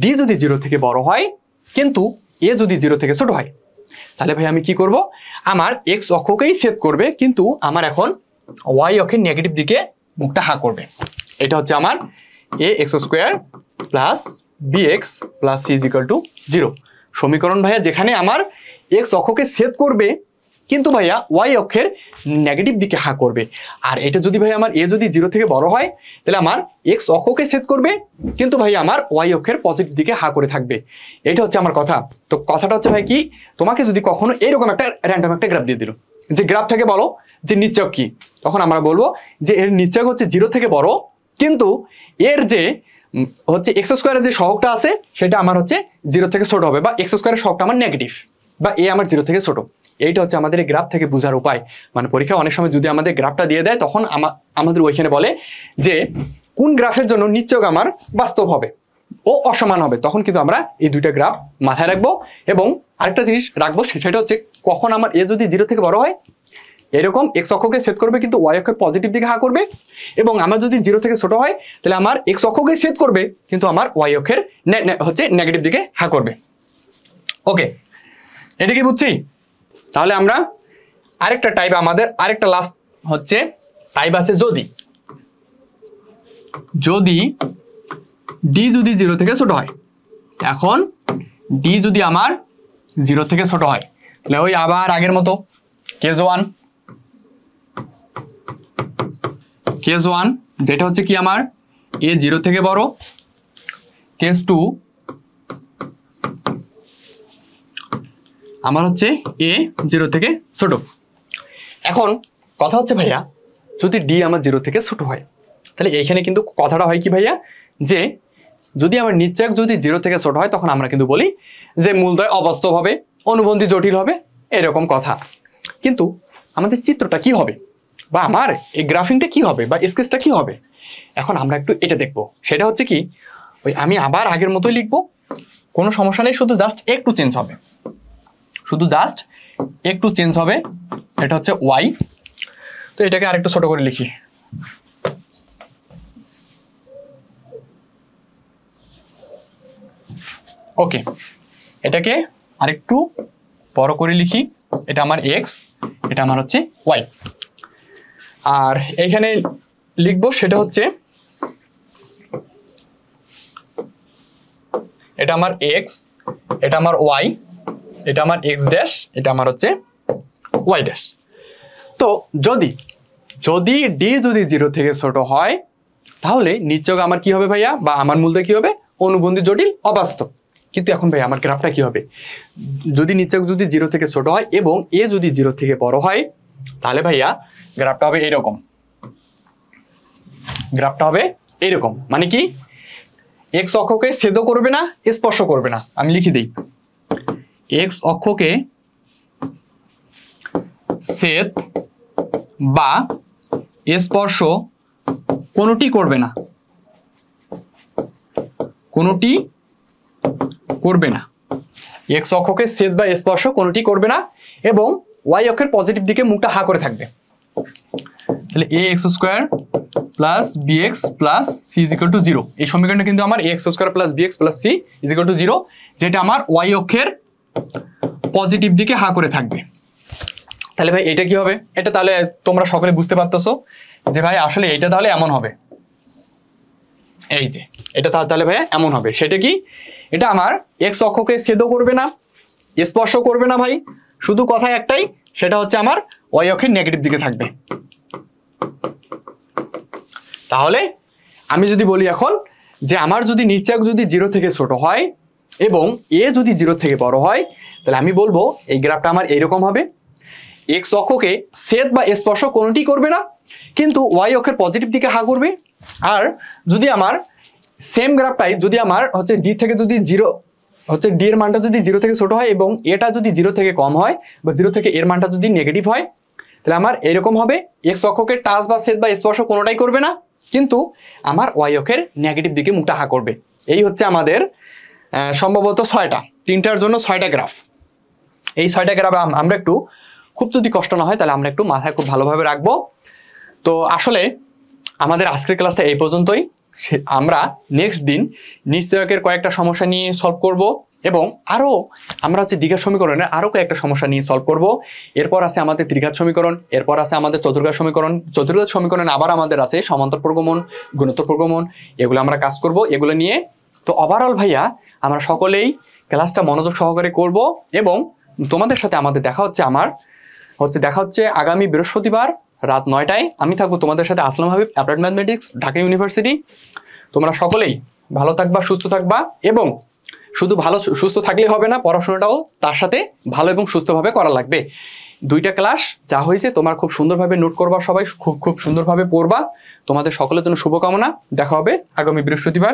ডি যদি 0 থেকে বড় হয় কিন্তু এ যদি 0 থেকে ছোট হয়, তাহলে ভাই আমি কি করব, আমার এক্স অক্ষকেই ছেদ করবে কিন্তু আমার এখন ওয়াই অক্ষের নেগেটিভ দিকে মুখটা হা করবে। এটা হচ্ছে আমার a x square plus b x plus c is equal to 0 সমীকরণ ভাইয়া, যেখানে আমার এক্স অক্ষকে ছেদ করবে কিন্তু ভাইয়া ওয়াই অক্ষের নেগেটিভ দিকে হা করবে। আর এটা যদি ভাই আমার এ যদি 0 থেকে বড় হয়, তাহলে আমার এক্স অক্ষকে ছেদ করবে কিন্তু ভাই আমার ওয়াই অক্ষের পজিটিভ দিকে হা করে থাকবে। এটা হচ্ছে আমার কথা। তো কথাটা হচ্ছে ভাই কি, তোমাকে যদি কখনো এরকম একটা র্যান্ডম একটা গ্রাফ দিয়ে দিল যে গ্রাফ থেকে বলো যে নিচেক কি, তখন আমরা বলবো যে এর নিচেক হচ্ছে 0 থেকে বড়, কিন্তু এর যে হচ্ছে এক্স স্কোয়ারের যে সহগটা আছে সেটা আমার হচ্ছে 0 থেকে ছোট হবে, বা এক্স স্কোয়ারের সহগটা আমার নেগেটিভ, বা এ আমার 0 থেকে ছোট। এইটা হচ্ছে আমাদের এই গ্রাফ থেকে বোঝার উপায়। মানে পরীক্ষায় অনেক সময় যদি আমাদের গ্রাফটা দিয়ে দেয়, তখন আমাদের ওইখানে বলে যে কোন গ্রাফের জন্য নিচেক আমার বাস্তব হবে ও অসমান হবে, তখন কিন্তু আমরা এই দুইটা গ্রাফ মাথায় রাখবো। এবং আরেকটা জিনিস রাখবো, সেটা হচ্ছে কখন আমার এ যদি 0 থেকে বড় হয়, এরকম এক্স অক্ষকে ছেদ করবে কিন্তু ওয়াই অক্ষের পজিটিভ দিকে হা করবে, এবং আমার যদি 0 থেকে ছোট হয় তাহলে আমার এক্স অক্ষকে ছেদ করবে কিন্তু আমার ওয়াই অক্ষের হচ্ছে নেগেটিভ দিকে হা করবে। ওকে, এটা কি বুঝছি? তাহলে আমরা আরেকটা টাইপ, আমাদের আরেকটা লাস্ট হচ্ছে টাইপ আছে যদি ডি যদি 0 থেকে ছোট হয়। এখন ডি যদি আমার 0 থেকে ছোট হয়, তাহলে ওই আবার আগের মতো কেস 1 যেটা হচ্ছে কি আমার এ 0 থেকে বড়, কেস 2 আমার হচ্ছে এ 0 থেকে ছোট। এখন কথা হচ্ছে ভাইয়া, যদি ডি আমার 0 থেকে ছোট হয়, তাহলে এইখানে কিন্তু কথাটা হয় কি ভাইয়া, যে যদি আমার নিশ্চয়ক যদি 0 থেকে ছোট হয়, তখন আমরা কিন্তু বলি যে মূলদ্বয় অবাস্তব হবে, অনুবন্ধী জটিল হবে, এরকম কথা। কিন্তু আমাদের চিত্রটা কি হবে, বা আমার এই গ্রাফিংটা কি হবে, বা স্কেচটা কি হবে, এখন আমরা একটু এটা দেখবো। সেটা হচ্ছে কি, ওই আমি আবার আগের মতোই লিখবো, কোনো সমস্যা নেই, শুধু জাস্ট একটু চেঞ্জ হবে, শুধু জাস্ট একটু চেঞ্জ হবে। এটা হচ্ছে ওয়াই, তো এটাকে আরেকটু ছোট করে লিখি। ওকে, এটাকে আরেকটু বড় করে লিখি। এটা আমার এক্স, এটা আমার হচ্ছে ওয়াই। আর এইখানে লিখবো সেটা হচ্ছে, এটা আমার এক্স, এটা আমার ওয়াই, এটা আমার এক্স ড্যাশ, এটা আমার হচ্ছে ওয়াই ড্যাশ। তো যদি যদি ডি যদি 0 থেকে ছোট হয়, তাহলে নিশ্চয় আমার কি হবে ভাইয়া, বা আমার মূলদয় কি হবে, অনুবন্ধী জটিল অবাস্তব। কিন্তু এখন ভাইয়া আমার গ্রাফটা কি হবে, যদি নিশ্চয় যদি 0 থেকে ছোট হয় এবং এ যদি 0 থেকে বড় হয়, তাহলে ভাইয়া গ্রাফটা হবে এরকম। গ্রাফটা হবে এরকম, মানে কি, এক্স অক্ষকে ছেদ করবে না, স্পর্শ করবে না। আমি লিখে দিই, এক্স অক্ষকে ছেদ বা স্পর্শ কোনোটি করবে না, কোনোটি করবে না। এক্স অক্ষকে ছেদ বা স্পর্শ কোনোটি করবে না, এবং ওয়াই অক্ষের পজিটিভ দিকে মুখটা হা করে থাকবে। তাহলে a x square plus b x plus c is equal to 0। এই সমীকরণটা কিন্তু আমার a x square plus b x plus c is equal to 0, যেটা আমার ওয়াই অক্ষের পজিটিভ দিকে হা করে থাকবে। তাহলে ভাই এটা কি হবে, এটা তাহলে তোমরা সকলে বুঝতে পারতেছো যে ভাই আসলে এইটা তাহলে এমন হবে, এই যে এটা তাহলে ভাইয়া এমন হবে। সেটা কি, এটা আমার এক্স অক্ষকে ছেদ করবে না, স্পর্শ করবে না ভাই, শুধু কথা একটাই, সেটা হচ্ছে আমার ওয়াই অক্ষের নেগেটিভ দিকে থাকবে। তাহলে আমি যদি বলি এখন যে আমার যদি নিশ্চয়ক যদি 0 থেকে ছোট হয় এবং এ যদি 0 থেকে বড় হয়, তাহলে আমি বলবো এই গ্রাফটা আমার এইরকম হবে। এক্স অক্ষকে ছেদ বা স্পর্শ কোনোটি করবে না, কিন্তু ওয়াই অক্ষের পজিটিভ দিকে হা করবে। আর যদি আমার সেম গ্রাফটাই যদি আমার হচ্ছে ডি থেকে যদি 0 হচ্ছে ডি এর মানটা যদি 0 থেকে ছোট হয় এবং এটা যদি 0 থেকে কম হয়, বা 0 থেকে এর মানটা যদি নেগেটিভ হয়, তাহলে আমার এরকম হবে, এক্স অক্ষকে টাচ বা ছেদ বা স্পর্শ কোনোটাই করবে না, কিন্তু আমার ওয়াই অক্ষের নেগেটিভ দিকে মুখটা হা করবে। এই হচ্ছে আমাদের সম্ভবত 6টা, 3টার জন্য 6টা গ্রাফ। এই 6টা গ্রাফ আমরা একটু খুব যদি কষ্ট না হয়, তাহলে আমরা একটু মাথায় খুব ভালোভাবে রাখবো। তো আসলে আমাদের আজকের ক্লাসটা এই পর্যন্তই। আমরা নেক্সট দিন নিশ্চয়কের কয়েকটা সমস্যা নিয়ে সলভ করব, এবং আরও আমরা হচ্ছে দ্বিঘাত সমীকরণের আরও কয়েকটা সমস্যা নিয়ে সলভ করব। এরপর আছে আমাদের ত্রিঘাত সমীকরণ, এরপর আছে আমাদের চতুর্ঘাত সমীকরণ, চতুর্ঘাত সমীকরণ আবার আমাদের আছে সমান্তর প্রগমন, গুণোত্তর প্রগমন, এগুলো আমরা কাজ করব এগুলো নিয়ে। তো ওভারঅল ভাইয়া আমরা সকলেই ক্লাসটা মনোযোগ সহকারে করব, এবং তোমাদের সাথে আমাদের দেখা হচ্ছে আগামী বৃহস্পতিবার রাত 9টায়। আমি থাকবো তোমাদের সাথে, Aslam Habib, applied mathematics, Dhaka university. তোমরা সকলেই ভালো থাকবা, সুস্থ থাকবা, এবং শুধু ভালো সুস্থ থাকলেই হবে না, পড়াশোনাটাও তার সাথে ভালো এবং সুস্থভাবে করা লাগবে। 2টা ক্লাস যা হয়েছে তোমরা খুব সুন্দরভাবে নোট করবা, সবাই খুব সুন্দরভাবে পড়বা। তোমাদের সকলের জন্য শুভকামনা। দেখা হবে আগামী বৃহস্পতিবার।